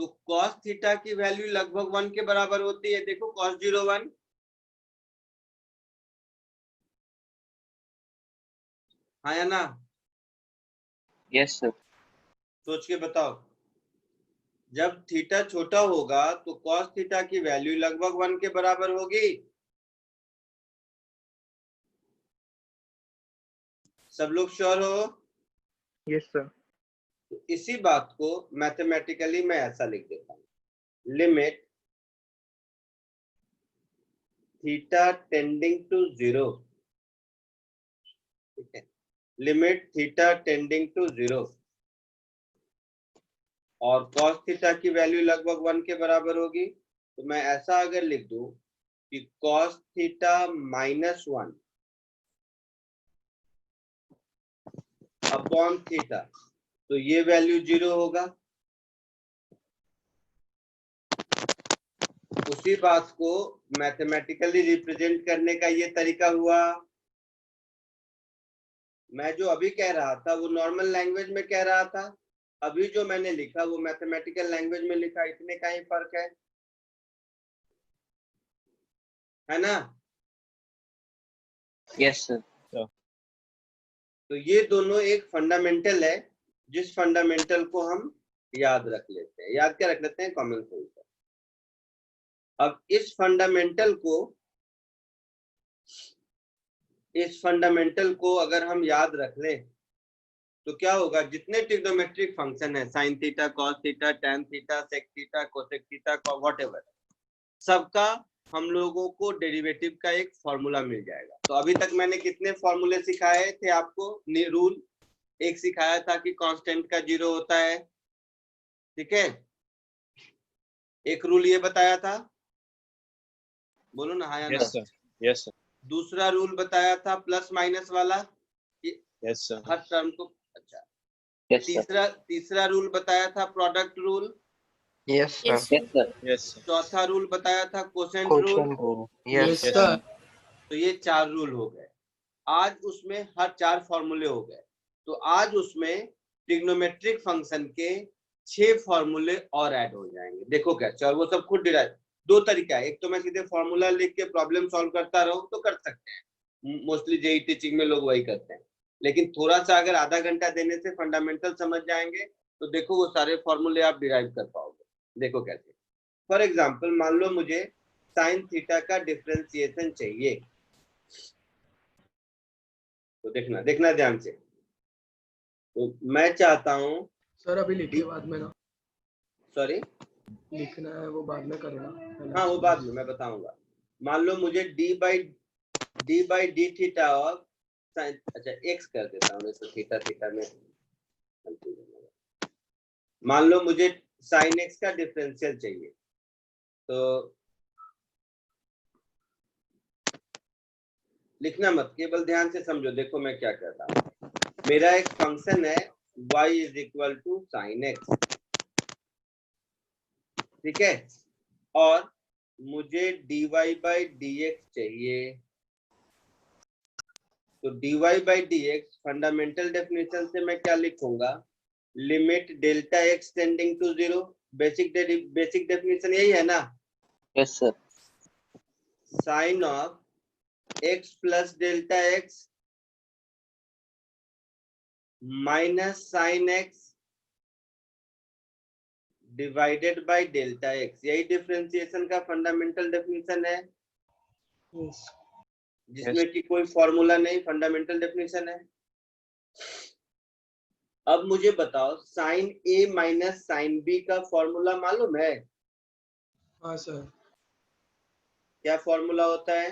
Speaker 1: तो cos थीटा की वैल्यू लगभग 1 के बराबर होती है। देखो cos 0 1, हाँ या ना?
Speaker 6: Yes sir.
Speaker 1: सोच के बताओ, जब थीटा छोटा होगा तो cos थीटा की वैल्यू लगभग 1 के बराबर होगी। सब लोग श्योर हो?
Speaker 5: Yes sir.
Speaker 1: तो इसी बात को मैथमेटिकली मैं ऐसा लिख देता हूँ, लिमिट थीटा टेंडिंग टू 0, ठीक है, लिमिट थीटा टेंडिंग टू 0 और cos थीटा की वैल्यू लगभग 1 के बराबर होगी। तो मैं ऐसा अगर लिख दूं कि cos थीटा -1 अपॉन थीटा, तो ये वैल्यू 0 होगा। उसी बात को मैथमेटिकली रिप्रेजेंट करने का ये तरीका हुआ। मैं जो अभी कह रहा था वो नॉर्मल लैंग्वेज में कह रहा था, अभी जो मैंने लिखा वो मैथमेटिकल लैंग्वेज में लिखा, इतने का ही फर्क है ना?
Speaker 6: Yes sir.
Speaker 1: तो ये दोनों एक फंडामेंटल है, जिस फंडामेंटल को हम याद रख लेते हैं। याद क्या रख लेते हैं? Common sense. अब इस फंडामेंटल को अगर हम याद रख लें तो क्या होगा, जितने ट्रिग्नोमेट्रिक फंक्शन है, sine theta, cos theta, tan theta, sec theta, cosec theta, whatever, सबका हम लोगों को डेरिवेटिव का एक फॉर्मूला मिल जाएगा। तो अभी तक मैंने कितने फॉर्मूले सिखाए थे आपको? रूल एक सिखाया था कि कांस्टेंट का 0 होता है, ठीक है, एक रूल ये बताया था, बोलो ना हाँ या ना?
Speaker 3: Yes sir.
Speaker 1: दूसरा रूल बताया था प्लस माइनस वाला,
Speaker 3: यस सर।
Speaker 1: हर टर्म को। अच्छा,
Speaker 6: यस सर।
Speaker 1: तीसरा रूल बताया था product rule.
Speaker 5: Yes sir.
Speaker 6: Yes sir.
Speaker 3: Yes sir.
Speaker 1: चौथा रूल बताया था quotient rule.
Speaker 5: Question rule.
Speaker 2: Yes
Speaker 5: yes
Speaker 2: sir.
Speaker 1: तो ये 4 रूल हो गए। आज उसमें हर 4 फॉर्मूले हो गए। तो आज उसमें ट्रिग्नोमेट्रिक फंक्शन के 6 फॉर्मूले और ऐड हो जाएंगे। देखो कैसे, और वो सब खुद डिराइव। 2 तरीका है, एक तो मैं सीधे फॉर्मूला लिख के प्रॉब्लम सॉल्व करता रहूं तो कर सकते हैं, मोस्टली जेई टीचिंग में लोग वही करते हैं। लेकिन थोड़ा सा अगर आधा घंटा देने से फंडामेंटल समझ जाएंगे तो देखो वो सारे फॉर्मूले आप डिराइव कर पाओगे। देखो कैसे, फॉर एग्जाम्पल मान लो मुझे साइन थीटा का डिफरेंशिएशन चाहिए, तो देखना ध्यान से। तो मैं चाहता हूं,
Speaker 2: सर अभी लिखिए, बाद में ना
Speaker 1: सॉरी,
Speaker 2: लिखना है वो बाद में करना।
Speaker 1: हाँ वो बाद में मैं बताऊंगा। मान लो मुझे d बाई डी थीटा और साइन, अच्छा x कर देता हूँ, तो थीटा थीटा में मान लो मुझे साइन x का डिफरेंशियल चाहिए। तो लिखना मत, केवल ध्यान से समझो। देखो मैं क्या कहता हूँ, मेरा एक फंक्शन है y is equal to sine x, ठीक है, और मुझे dy बाई dx चाहिए। तो dy by dx fundamental definition से मैं क्या लिखूंगा, limit delta x tending to 0। Basic definition यही है ना?
Speaker 6: Yes sir.
Speaker 1: Sine of x plus delta x minus sine x divided by delta x, यही डिफरेंशिएशन का फंडामेंटल डेफिनेशन है, जिसमें कि कोई फॉर्मूला नहीं, फंडामेंटल डेफिनेशन है। अब मुझे बताओ, साइन ए माइनस साइन बी का फॉर्मूला मालूम है?
Speaker 2: हाँ सर।
Speaker 1: क्या फॉर्मूला होता है?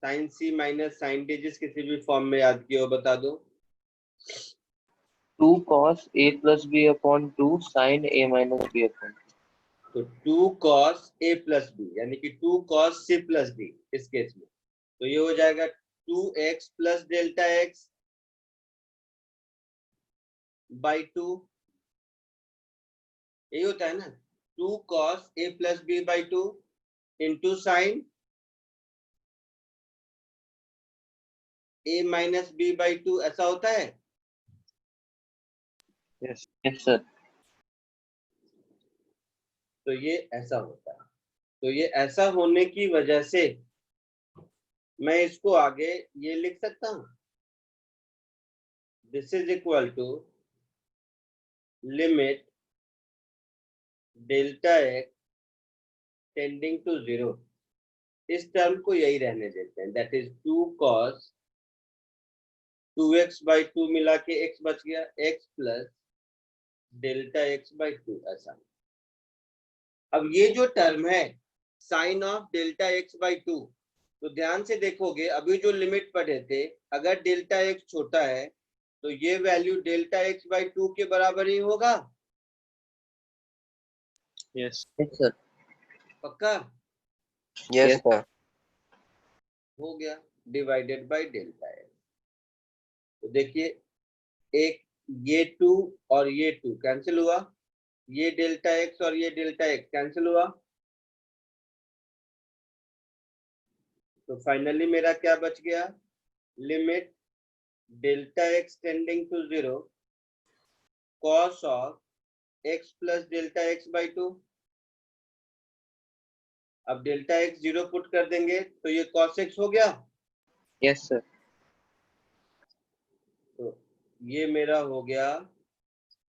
Speaker 1: साइन सी माइनस साइन डी, जिस किसी भी फॉर्म में याद किया हो बता दो।
Speaker 6: 2 cos a plus b upon 2 sin a minus b upon 2।
Speaker 1: तो 2 cos a प्लस बी, यानी कि 2 cos c प्लस डी इस केस में, तो ये हो जाएगा 2x plus delta x by 2, यही होता है ना, 2 cos a plus b by 2 into sine a minus b by 2, ऐसा होता है।
Speaker 6: Yes, sir.
Speaker 1: तो ये ऐसा होता है। तो ये ऐसा होने की वजह से मैं इसको आगे ये लिख सकता हूं, this is equal to limit delta x tending to 0। इस टर्म को यही रहने देते हैं, दैट इज 2 cos 2x/2 मिला के x बच गया, x प्लस डेल्टा x/2 ऐसा। अब ये जो टर्म है साइन ऑफ डेल्टा x/2, तो ध्यान से देखोगे अभी जो लिमिट पढ़े थे, अगर डेल्टा x छोटा है तो ये वैल्यू डेल्टा x/2 के बराबर ही होगा।
Speaker 3: Yes.
Speaker 6: Yes, sir.
Speaker 1: पक्का
Speaker 6: Yes, sir.
Speaker 1: हो गया, डिवाइडेड बाय डेल्टा x। तो देखिए एक ये 2 और ये 2 कैंसिल हुआ, ये डेल्टा x और ये डेल्टा x कैंसिल हुआ, तो फाइनली मेरा क्या बच गया, limit delta x tending to 0 cos of x plus delta x/2। अब डेल्टा x 0 पुट कर देंगे तो ये cos x हो गया।
Speaker 6: Yes, sir.
Speaker 1: तो ये मेरा हो गया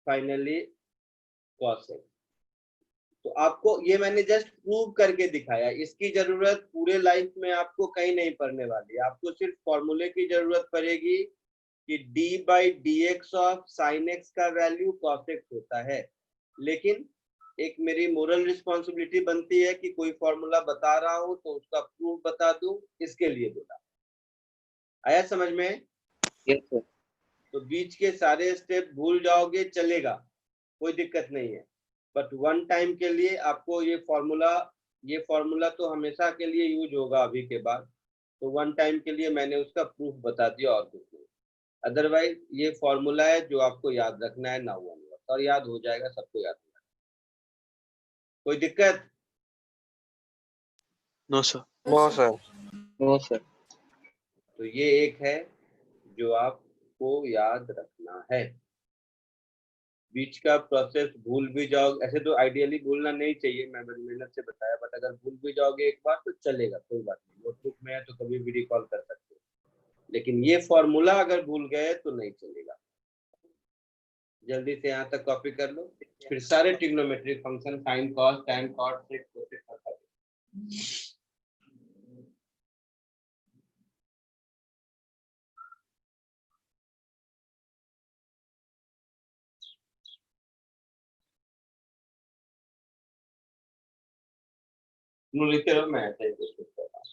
Speaker 1: फाइनली cos x। तो आपको ये मैंने जस्ट प्रूव करके दिखाया, इसकी जरूरत पूरे लाइफ में आपको कहीं नहीं पड़ने वाली, आपको सिर्फ फॉर्मूले की जरूरत पड़ेगी कि d/dx ऑफ sin x का वैल्यू cos x होता है। लेकिन एक मेरी मोरल रिस्पॉन्सिबिलिटी बनती है कि कोई फॉर्मूला बता रहा हूं तो उसका प्रूफ बता दूं, इसके लिए बोला। आया समझ में?
Speaker 6: Yes, sir.
Speaker 1: तो बीच के सारे स्टेप भूल जाओगे चलेगा, कोई दिक्कत नहीं है, बट वन टाइम के लिए आपको ये फॉर्मूला तो हमेशा के लिए यूज होगा अभी के बाद, तो वन टाइम के लिए मैंने उसका प्रूफ बता दिया और कुछ नहीं। अदरवाइज ये फॉर्मूला है जो आपको याद रखना है ना, और याद हो जाएगा, सबको याद हो जाएगा। कोई दिक्कत?
Speaker 3: No, sir.
Speaker 6: No, sir. No, sir.
Speaker 1: तो ये एक है जो आपको याद रखना है। बीच का प्रोसेस भूल भी जाओ, ऐसे तो आइडियली भूलना नहीं चाहिए, मैं बड़ी मेहनत से बताया, बट अगर भूल भी जाओगे एक बार तो चलेगा, कोई बात नहीं, नोटबुक में है तो कभी भी रिकॉल कर सकते हो। लेकिन ये फॉर्मूला अगर भूल गए तो नहीं चलेगा। जल्दी से यहाँ तक कॉपी कर लो, फिर सारे trigonometric function sine cos tan cot sec cosec कर दो। लिखते रहो, मैं ऐसा ही कुछ कर रहा हूँ।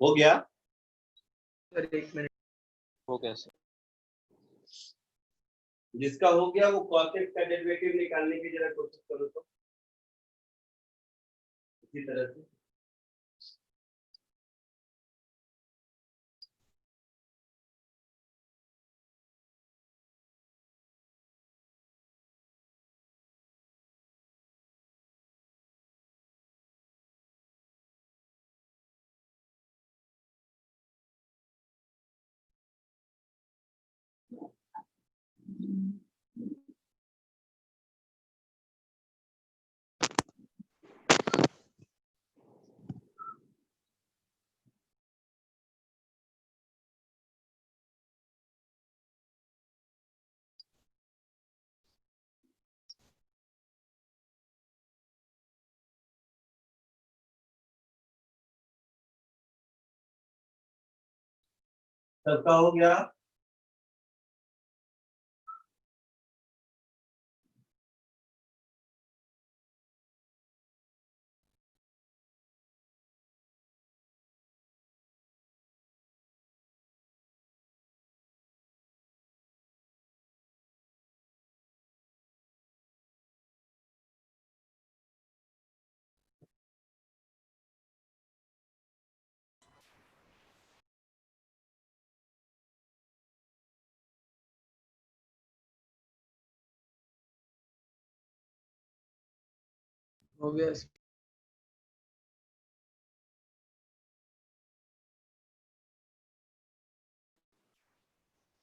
Speaker 1: हो गया?
Speaker 2: सर एक मिनट,
Speaker 3: हो गया सर।
Speaker 1: जिसका हो गया वो cos x का डेरिवेटिव निकालने की जरा कोशिश करो तो इसी तरह से। सबका हो गया?
Speaker 2: हो गया सर।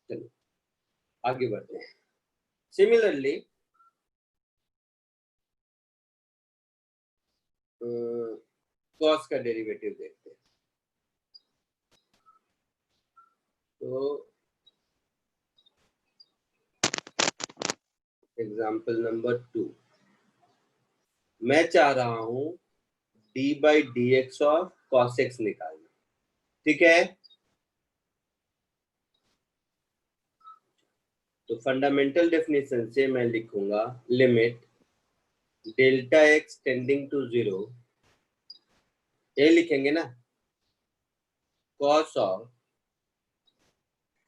Speaker 1: चलो आगे बढ़ते हैं। सिमिलरली cos का डेरिवेटिव देखते हैं। तो एग्जाम्पल नंबर 2, मैं चाह रहा हूं d/dx ऑफ cos x निकालना, ठीक है? तो फंडामेंटल डेफिनेशन से मैं लिखूंगा limit delta x tending to 0, ये लिखेंगे ना, cos of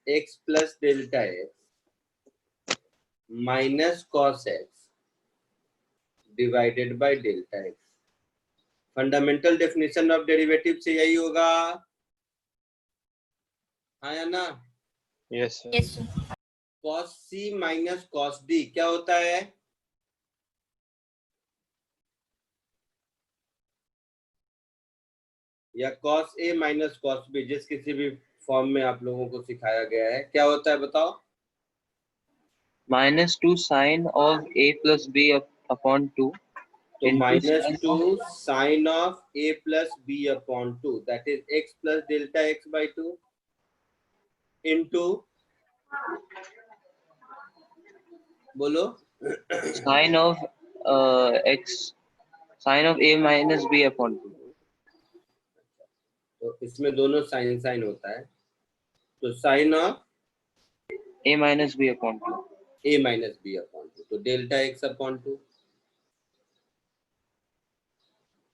Speaker 1: x plus delta x minus cos x divided by delta x। Fundamental definition of derivative से यही होगा, हाँ या ना?
Speaker 3: Yes sir.
Speaker 1: cos c minus cos d क्या होता है? या cos a minus cos b, जिस किसी भी फॉर्म में आप लोगों को सिखाया गया है, क्या होता है बताओ?
Speaker 6: -2 sin of a plus b upon 2
Speaker 1: तो
Speaker 6: into
Speaker 1: -2 sin of a plus b upon 2, that is x plus delta x by 2 into, बोलो,
Speaker 6: sin of x sin of a minus b upon 2.
Speaker 1: तो इसमें दोनों साइन साइन होता है, तो sine of
Speaker 6: a minus b upon 2.
Speaker 1: a minus b upon 2, तो delta x upon 2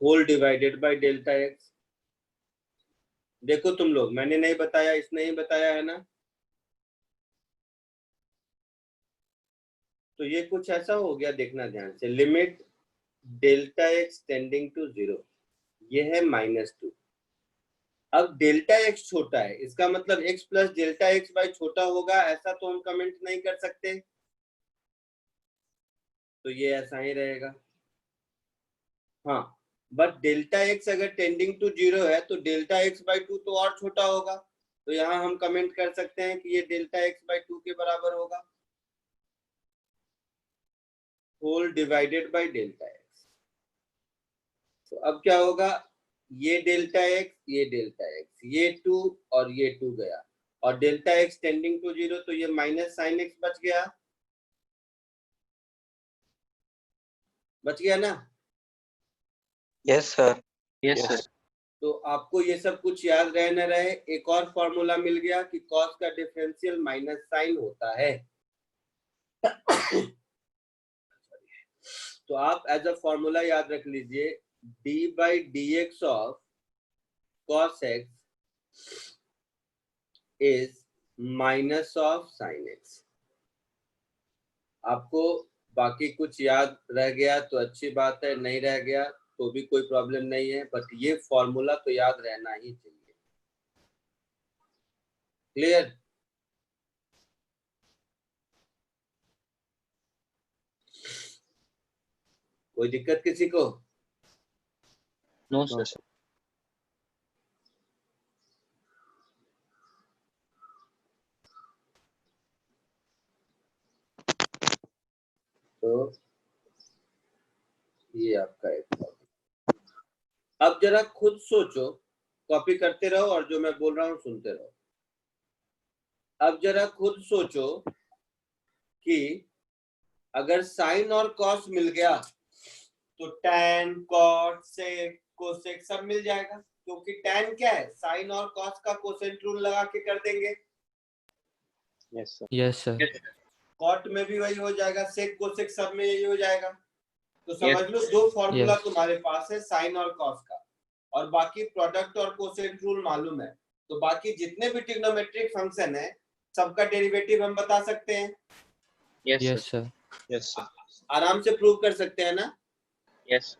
Speaker 1: whole divided by delta x। देखो तुम लोग, मैंने नहीं बताया, इसने ही बताया है ना? तो ये कुछ ऐसा हो गया, देखना ध्यान से, limit delta x tending to 0, ये है -2। अब डेल्टा x छोटा है, इसका मतलब x plus delta x by छोटा होगा, ऐसा तो हम कमेंट नहीं कर सकते, तो ये ऐसा ही रहेगा। हाँ, बट डेल्टा x अगर टेंडिंग टू 0 है तो डेल्टा x बाय 2 तो और छोटा होगा, तो यहाँ हम कमेंट कर सकते हैं कि ये डेल्टा x बाय 2 के बराबर होगा, whole divided by delta x। तो अब क्या होगा, ये डेल्टा x, ये डेल्टा x, ये 2 और ये 2 गया, और डेल्टा x टेंडिंग टू 0, तो ये माइनस साइन x बच गया, बच गया ना?
Speaker 8: Yes sir.
Speaker 6: Yes, sir.
Speaker 1: तो आपको ये सब कुछ याद रहे न रहे, एक और फॉर्मूला मिल गया कि cos का डिफरेंशियल माइनस साइन होता है। तो आप एज अ फॉर्मूला याद रख लीजिए, D by D x of cos x is minus of sine x. आपको बाकी कुछ याद रह गया तो अच्छी बात है, नहीं रह गया तो भी कोई प्रॉब्लम नहीं है, बट ये फॉर्मूला तो याद रहना ही चाहिए। क्लियर? कोई दिक्कत किसी को?
Speaker 6: No, sir.
Speaker 1: तो ये आपका एक टॉपिक। अब जरा खुद सोचो, कॉपी करते रहो और जो मैं बोल रहा हूं सुनते रहो। अब जरा खुद सोचो कि अगर साइन और कॉस मिल गया तो टैन, कॉट, सेक, कोसेक सब मिल जाएगा, क्योंकि टैन क्या है, साइन और कॉस का कोसेंट रूल लगा के कर देंगे।
Speaker 3: Yes sir.
Speaker 7: Yes sir.
Speaker 1: Cot में भी वही हो जाएगा, सेक, कोसेक सब में यही हो जाएगा। तो समझ लो दो फॉर्मूला तुम्हारे पास है साइन और कॉस का, और बाकी प्रोडक्ट और कोसेंट रूल मालूम है। तो बाकी जितने भी ट्रिग्नोमेट्रिक फंक्शन है सबका डेरिवेटिव हम बता सकते हैं।
Speaker 7: Yes sir.
Speaker 3: Yes sir.
Speaker 1: आराम से प्रूव कर सकते हैं ना?
Speaker 3: Yes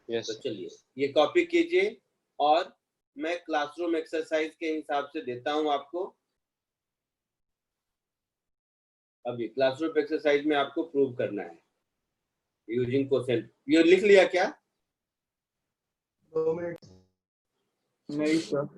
Speaker 3: yes.
Speaker 1: तो चलिए ये कॉपी कीजिए और मैं क्लासरूम एक्सरसाइज के हिसाब से देता हूं आपको। अभी क्लासरूम एक्सरसाइज में आपको प्रूव करना है यूजिंग कोसेंट। ये लिख लिया क्या?
Speaker 2: 2 मिनट।
Speaker 4: नहीं सर।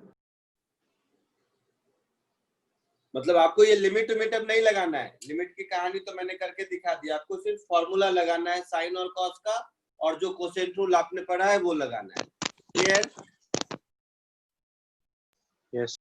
Speaker 1: मतलब आपको ये लिमिट अब नहीं लगाना है। लिमिट की कहानी तो मैंने करके दिखा दी, आपको सिर्फ फॉर्मूला लगाना है साइन और कॉस का, और जो कोसेंट रूल आपने पढ़ा है वो लगाना है। क्लियर?
Speaker 3: यस।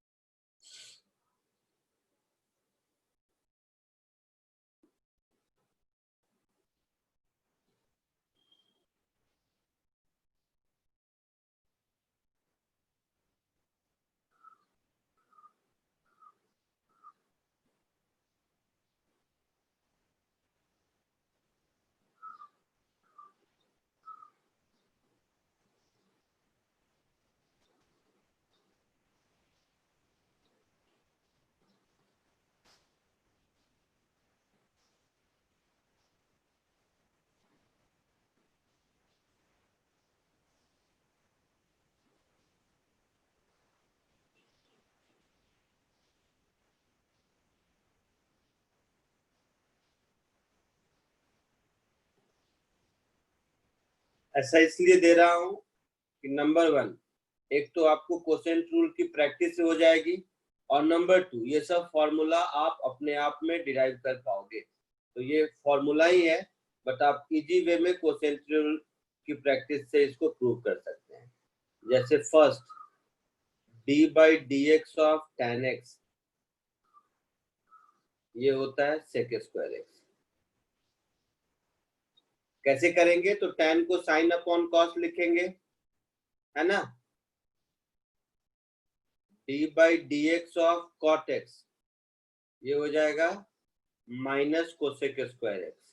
Speaker 1: ऐसा इसलिए दे रहा हूं कि नंबर 1, एक तो आपको कोसेंट रूल की प्रैक्टिस हो जाएगी, और नंबर 2 ये सब फॉर्मूला आप अपने आप में डिराइव कर पाओगे। तो ये फॉर्मूला ही है, बट आप इजी वे में कोसेंट रूल की प्रैक्टिस से इसको प्रूव कर सकते हैं। जैसे first, D by D x of tan x, ये होता है सेक स्क्वायर एक्स। कैसे करेंगे? तो टैन को साइन अपॉन कॉस लिखेंगे, है ना। D by D x of cot x, ये हो जाएगा minus cosec square x.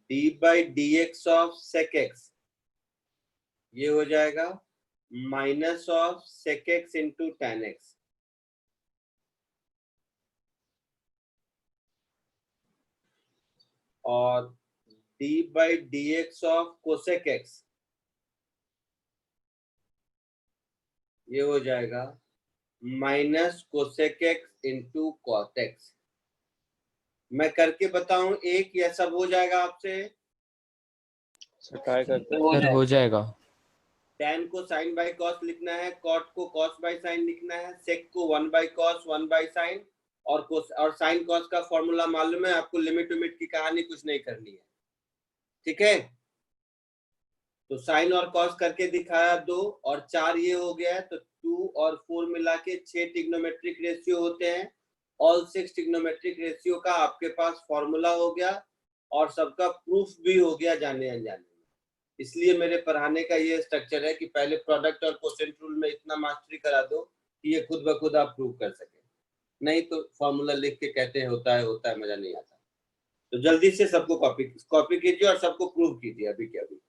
Speaker 1: D by D x of sec x, ये हो जाएगा minus of sec x into tan x. और D by D x of cosec x, ये हो जाएगा minus cosec x into cot x. मैं करके बताऊं एक, या सब हो जाएगा आपसे?
Speaker 3: सर ट्राई करते हैं।
Speaker 7: सर हो जाएगा।
Speaker 1: टैन को साइन बाई कॉस लिखना है, कॉट को कॉस बाई साइन लिखना है, सेक को 1 बाई कॉस 1 बाई साइन, और साइन कॉस का फॉर्मूला मालूम है आपको। लिमिट उमिट की कहानी कुछ नहीं करनी है, ठीक है। तो साइन और कॉस करके दिखाया 2 और 4, ये हो गया है। तो 2 और 4 मिला के 6 ट्रिग्नोमेट्रिक रेशियो होते हैं। ऑल 6 ट्रिग्नोमेट्रिक रेशियो का आपके पास फॉर्मूला हो गया, और सबका प्रूफ भी हो गया जाने अनजाने में। इसलिए मेरे पढ़ाने का ये स्ट्रक्चर है कि पहले प्रोडक्ट और कोसेंट रूल में इतना मास्टरी करा दो कि ये खुद ब खुद आप प्रूव कर सके। नहीं तो फॉर्मूला लिख के कहते हैं होता है, मजा नहीं आता। तो जल्दी से सबको कॉपी कीजिए और सबको प्रूव कीजिए अभी के अभी।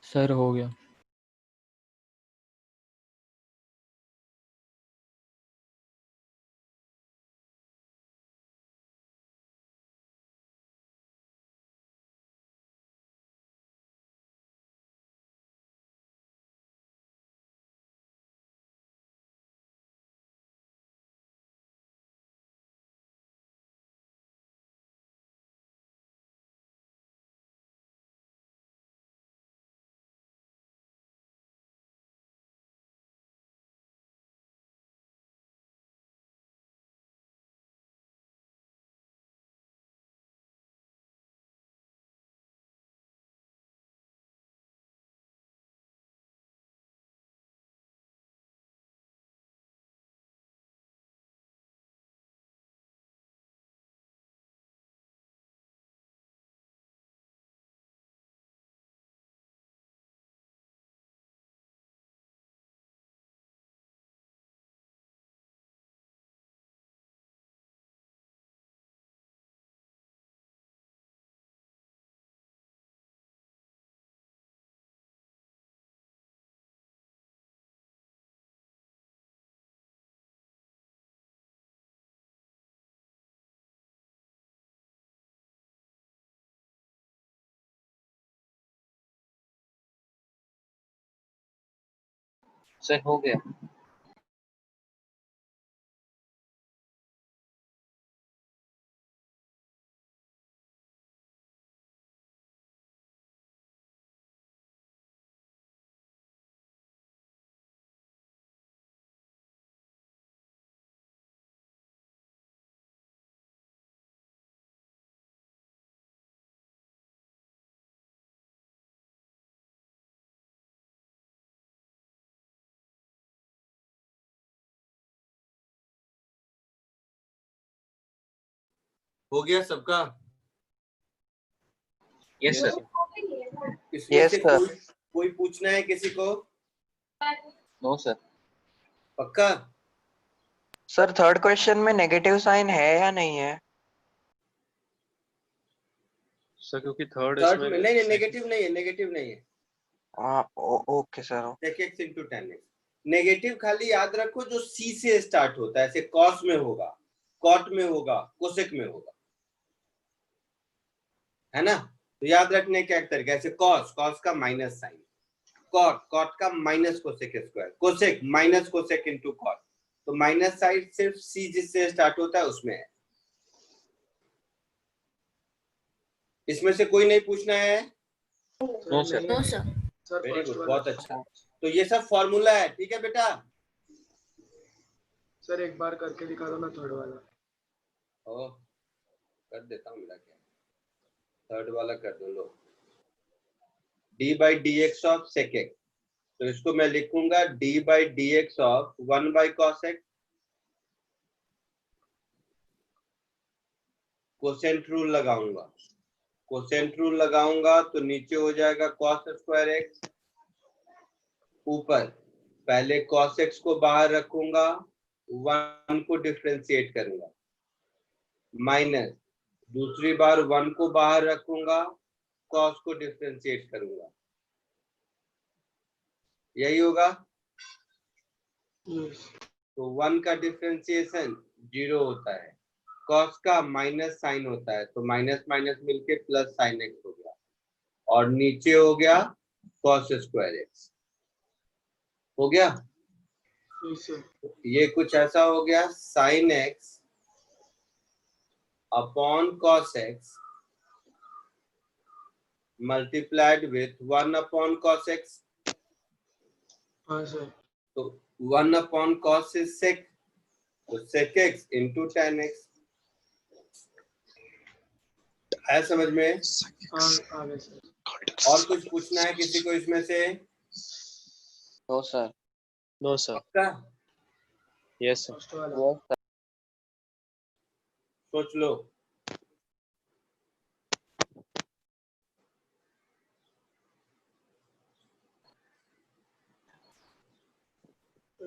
Speaker 7: सर हो गया।
Speaker 6: सर हो गया।
Speaker 1: हो गया सबका?
Speaker 6: Yes sir.
Speaker 1: इसमें
Speaker 8: Yes,
Speaker 1: से
Speaker 8: sir.
Speaker 1: कोई पूछना है किसी को?
Speaker 6: No sir.
Speaker 1: पक्का?
Speaker 8: सर थर्ड क्वेश्चन में नेगेटिव साइन है या नहीं है?
Speaker 3: सर क्योंकि थर्ड
Speaker 1: थर्ड
Speaker 3: इसमें
Speaker 1: में नहीं, नेगेटिव नहीं है, नेगेटिव नहीं है।
Speaker 8: हाँ, okay sir.
Speaker 1: sec x into tan x। Negative खाली याद रखो जो c से स्टार्ट होता है, ऐसे cos में होगा, cot में होगा, cosec में होगा, है ना? तो याद रखने का एक तरीका, ऐसे cos का माइनस साइन, cot का minus cosec square, cosec minus cosec into cot। तो माइनस साइड सिर्फ c जिससे स्टार्ट होता है उसमें है। इसमें से कोई नहीं पूछना है?
Speaker 6: No sir.
Speaker 2: No sir
Speaker 1: very
Speaker 2: first
Speaker 1: good,
Speaker 2: वाला।
Speaker 1: बहुत अच्छा। तो ये सब फॉर्मूला है, ठीक है बेटा?
Speaker 2: सर एक बार करके दिखा दो ना थर्ड वाला।
Speaker 1: ओ, कर देता हूँ, मेरा क्या, थर्ड वाला कर दो। लो, d by D x of sec x, तो इसको मैं लिखूंगा d by D x of 1 by cos x. Quotient rule लगाऊंगा, कोसेंट रूल लगाऊंगा तो नीचे हो जाएगा कॉस स्क्वायर एक्स, ऊपर पहले कॉस एक्स को बाहर रखूंगा, 1 को डिफरेंशिएट करूंगा, माइनस दूसरी बार 1 को बाहर रखूंगा, कॉस को डिफरेंशिएट करूंगा। यही होगा। तो 1 का डिफरेंशिएशन 0 होता है, कॉस का माइनस साइन होता है, तो माइनस माइनस मिलके प्लस साइन एक्स हो गया, और नीचे हो गया कॉस स्क्वायर एक्स। हो गया? ये कुछ ऐसा हो गया, sine x upon cos x multiplied with 1 upon cos x.
Speaker 2: हाँ सर।
Speaker 1: तो 1 अपॉन कॉस इज सेक, तो sec x into tan x. है समझ में?
Speaker 2: हाँ आ गए सर।
Speaker 1: और कुछ पूछना है किसी को इसमें से?
Speaker 6: No sir.
Speaker 3: No sir.
Speaker 1: पक्का?
Speaker 3: Yes sir.
Speaker 2: फर्स्ट वाला।
Speaker 6: Yes sir.
Speaker 1: सोच लो।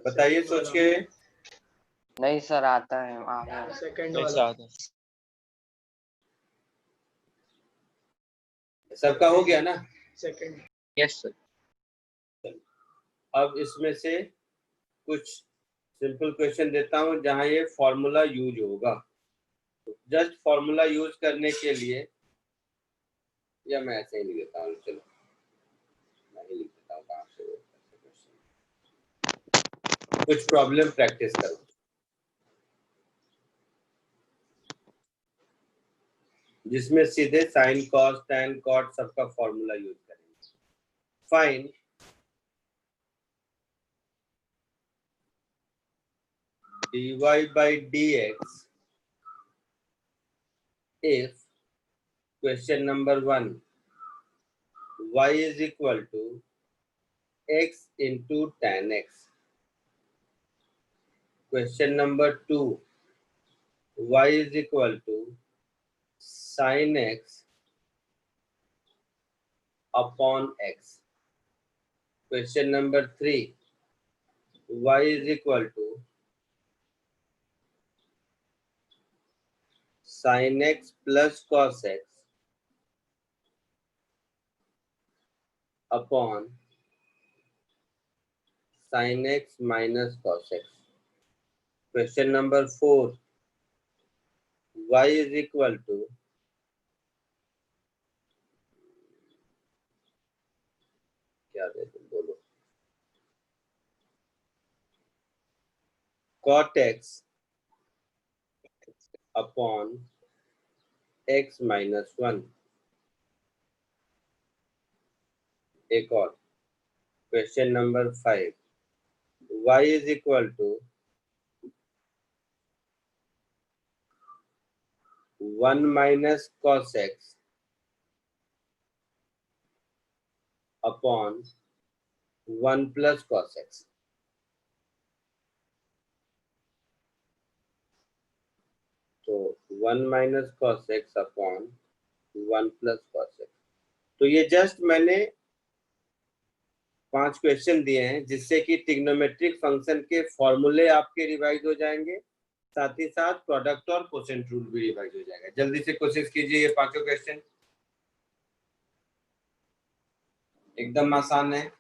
Speaker 1: बताइए सोच के।
Speaker 6: नहीं सर आता है, आ गया।
Speaker 2: सेकंड
Speaker 3: एक
Speaker 2: वाला।
Speaker 3: साथ है।
Speaker 1: सबका हो गया ना?
Speaker 2: सेकंड।
Speaker 6: Yes sir.
Speaker 1: अब इसमें से कुछ सिंपल क्वेश्चन देता हूं जहां ये फॉर्मूला यूज होगा। जस्ट फॉर्मूला यूज करने के लिए, या मैं ऐसे ही लिख देता हूँ, चलो मैं ही लिख देता हूँ, कहाँ से वो क्वेश्चन। कुछ प्रॉब्लम प्रैक्टिस करो जिसमें सीधे साइन कॉस टैन कॉट सबका फॉर्मूला यूज करेंगे। Fine dy by dx if question number 1 y is equal to x into tan x, question number 2 y is equal to sin x upon x, question number 3 y is equal to sin x plus cos x upon sin x minus cos x, question number 4 y is equal to क्या दे तुम बोलो, cot x upon x minus 1. एक और question number 5, y is equal to 1 minus cos x upon 1 plus cos x. तो 1 minus cos x upon 1 plus cos x. तो ये just मैंने 5 question दिए हैं जिससे कि ट्रिग्नोमेट्रिक फंक्शन के फॉर्मूले आपके रिवाइज हो जाएंगे, साथ ही साथ प्रोडक्ट और कोसेंट रूल भी रिवाइज हो जाएगा। जल्दी से कोशिश कीजिए, ये 5 क्वेश्चन एकदम आसान है।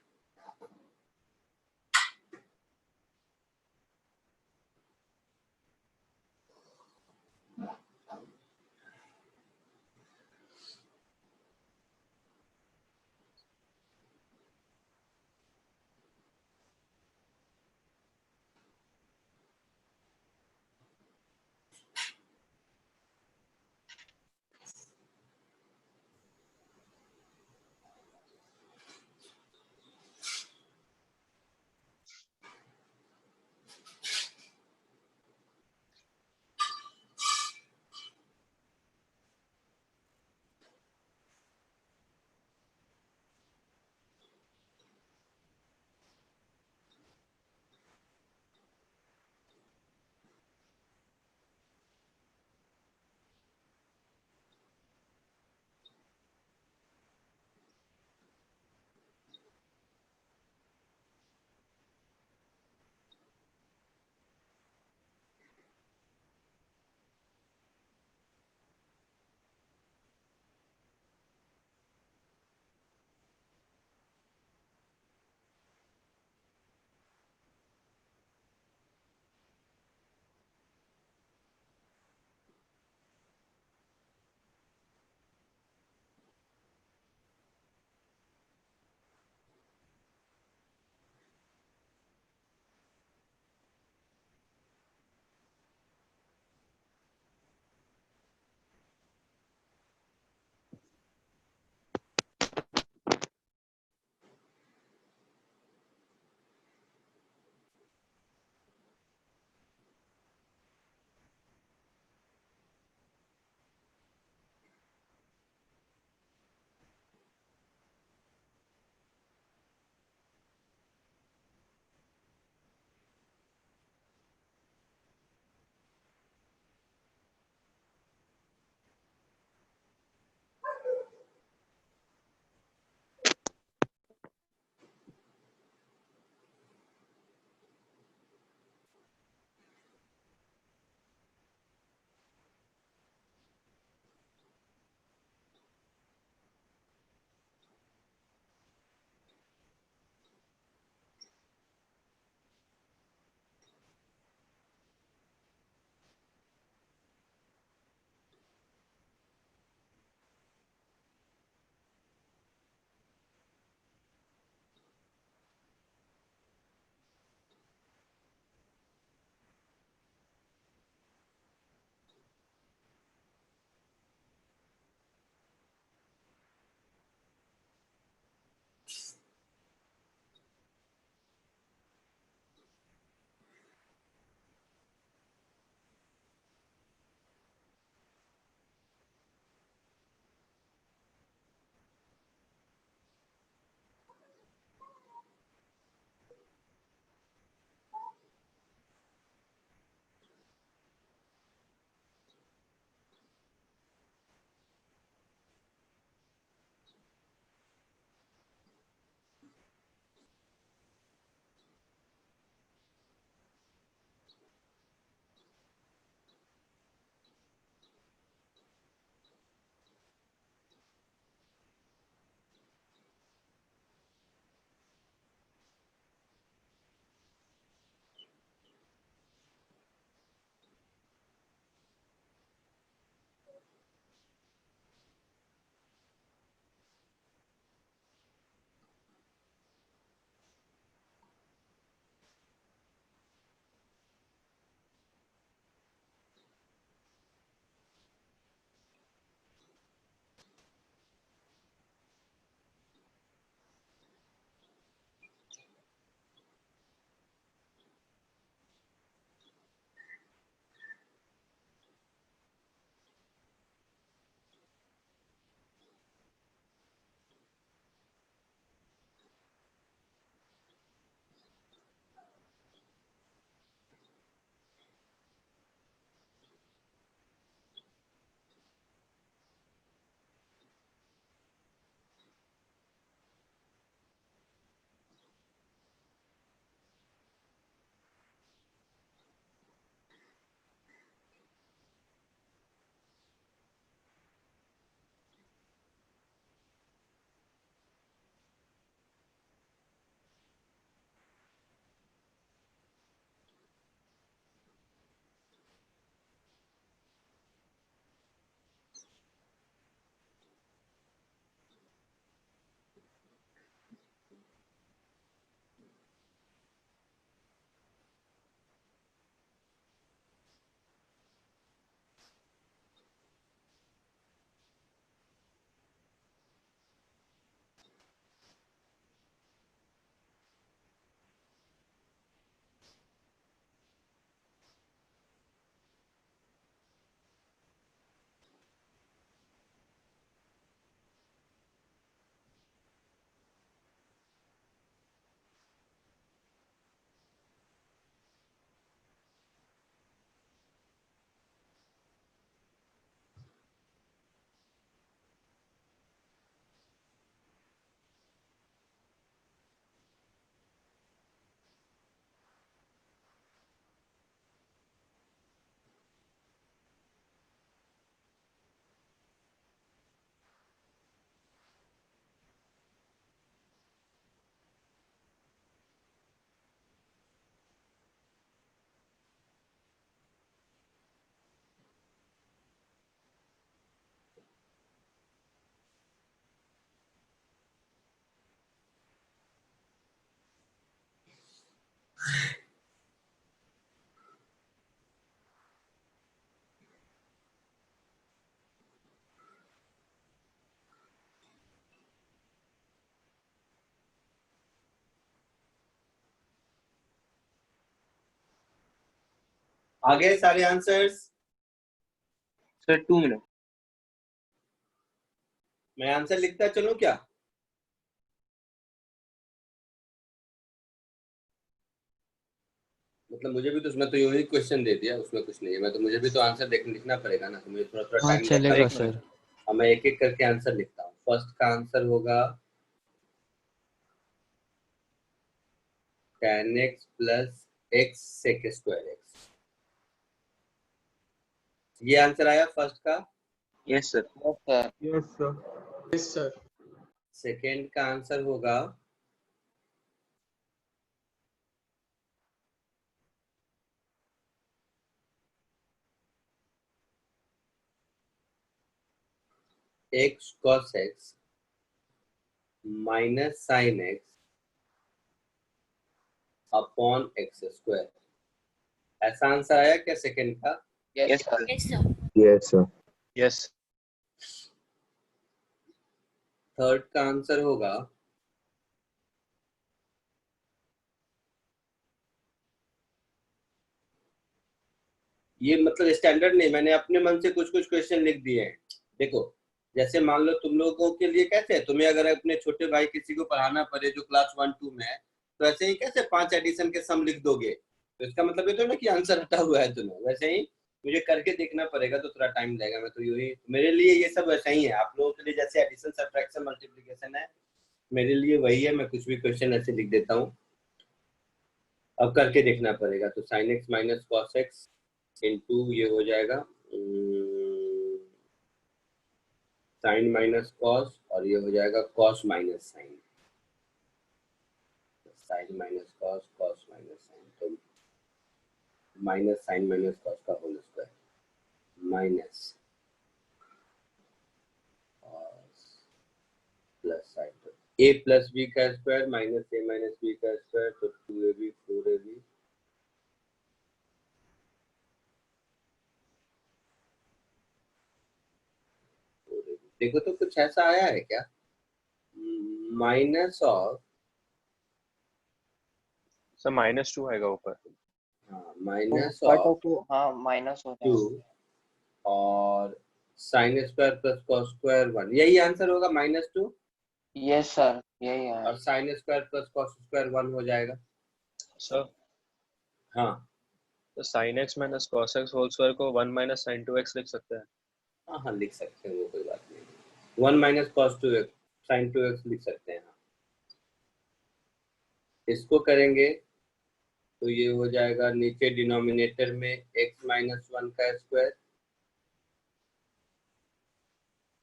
Speaker 1: आ गए सारे आंसर्स?
Speaker 6: Sir 2 minute.
Speaker 1: मैं आंसर लिखता चलूं क्या? मतलब मुझे भी तो उसमें तो यही क्वेश्चन दे दिया, उसमें कुछ नहीं है, मैं तो मुझे भी तो आंसर लिखना पड़ेगा ना, तो मुझे थोड़ा थोड़ा
Speaker 7: हाँ
Speaker 1: टाइम
Speaker 7: चलेगा
Speaker 1: लगता है।
Speaker 7: सर।
Speaker 1: अब मैं एक एक करके आंसर लिखता हूँ। फर्स्ट का आंसर होगा tan x प्लस x sec स्क्वायर x। ये आंसर आया फर्स्ट का।
Speaker 6: Yes sir.
Speaker 8: Yes sir.
Speaker 4: Yes sir.
Speaker 2: Yes sir.
Speaker 1: Second का आंसर होगा x cos x minus sine x upon x square. ऐसा आंसर आया क्या सेकेंड का?
Speaker 6: Yes sir.
Speaker 5: Yes sir.
Speaker 3: Yes.
Speaker 1: Third का आंसर होगा ये, मतलब स्टैंडर्ड नहीं, मैंने अपने मन से कुछ कुछ क्वेश्चन लिख दिए हैं। देखो, जैसे मान लो तुम लोगों के लिए कैसे है, तुम्हें अगर अपने छोटे भाई किसी को पढ़ाना पड़े जो क्लास 1-2 में है, तो ऐसे ही कैसे 5 एडिशन के सम लिख दोगे, तो इसका मतलब ये तो ना कि आंसर हटा हुआ है तुम्हें। वैसे ही मुझे करके देखना पड़ेगा, तो थोड़ा टाइम लगेगा। मैं तो यही, मेरे लिए ये सब वैसा ही है। आप लोगों के लिए जैसे एडिशन, सब्ट्रैक्शन, मल्टीप्लिकेशन है, मेरे लिए वही है। मैं कुछ भी क्वेश्चन ऐसे लिख देता हूँ। अब करके देखना पड़ेगा। तो sign x minus cos x into ये हो जाएगा साइन माइनस कॉस, और ये हो जाएगा cos minus sine. Sine minus cos, cos minus sine, तो माइनस साइन माइनस कॉस का whole square minus cos plus sine, तो a प्लस बी का square minus a minus B का स्क्वायर, तो 2ab 4ab। देखो तो कुछ ऐसा आया है क्या? माइनस ऑफ,
Speaker 3: सर -2 आएगा ऊपर।
Speaker 1: हाँ माइनस
Speaker 8: कट
Speaker 1: ऑफ
Speaker 8: टू हाँ माइनस होता
Speaker 1: 2
Speaker 8: है।
Speaker 1: और sine square plus cos square 1, यही आंसर होगा -2।
Speaker 8: यस सर यही है।
Speaker 1: और sine square plus cos square 1 हो जाएगा।
Speaker 3: सर
Speaker 1: हाँ
Speaker 3: तो sin x minus cos x whole square को 1 माइनस sin 2x लिख सकते हैं।
Speaker 1: हाँ हाँ, लिख सकते हैं, वो कोई बात नहीं। 1 minus cos 2x sign 2x लिख सकते हैं। हाँ, इसको करेंगे तो ये हो जाएगा नीचे डिनोमिनेटर में x माइनस 1 का स्क्वायर,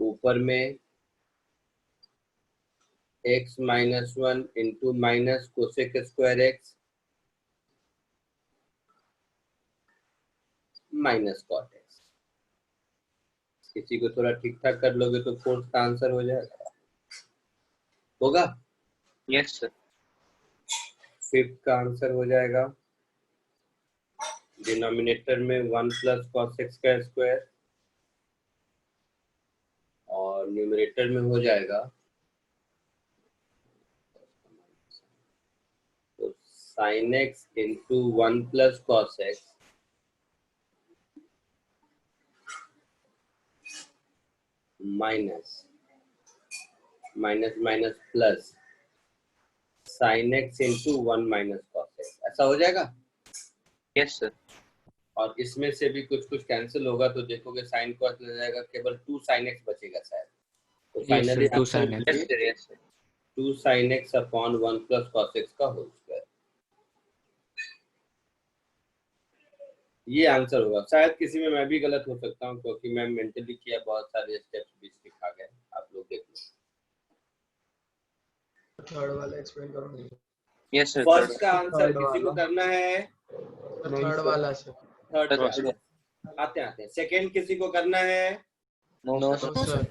Speaker 1: ऊपर में x माइनस 1 into minus cosec square x minus cot x। किसी को थोड़ा ठीक ठाक कर लोगे तो फोर्थ का आंसर हो जाएगा, होगा।
Speaker 6: Yes sir.
Speaker 1: फिफ्थ का आंसर हो जाएगा डिनोमिनेटर में 1 प्लस कॉस एक्स का स्क्वायर, और न्यूमरेटर में हो जाएगा तो sine x into 1 plus cos x minus minus minus plus sine x into 1 minus cos x, ऐसा हो जाएगा।
Speaker 6: Yes sir.
Speaker 1: और इसमें से भी कुछ कुछ कैंसिल होगा, तो देखोगे साइन कॉस ले जाएगा, केवल 2 साइन एक्स बचेगा शायद। तो
Speaker 7: Yes,
Speaker 1: finally
Speaker 7: sir, 2
Speaker 1: answer
Speaker 7: sin x.
Speaker 6: Yes sir. Yes sir.
Speaker 1: 2 sign x upon 1 plus cos x का होल स्क्वायर, ये आंसर होगा। शायद किसी में मैं भी गलत हो सकता हूँ, क्योंकि मैं मेंटली किया, बहुत सारे स्टेप्स बीच दिखा गए। आप लोग देख लो।
Speaker 2: थर्ड वाला एक्सप्लेन करो।
Speaker 6: Yes sir.
Speaker 1: फर्स्ट का आंसर
Speaker 2: थर्ड
Speaker 1: किसी को
Speaker 2: वाला।
Speaker 1: करना है?
Speaker 4: नहीं
Speaker 2: थर्ड
Speaker 4: सर।
Speaker 2: वाला सर।
Speaker 1: थर्ड
Speaker 6: नो
Speaker 1: का
Speaker 6: सर।
Speaker 1: आते आते हैं। सेकेंड किसी को करना है?
Speaker 6: No
Speaker 8: no
Speaker 6: sir.
Speaker 2: No sir.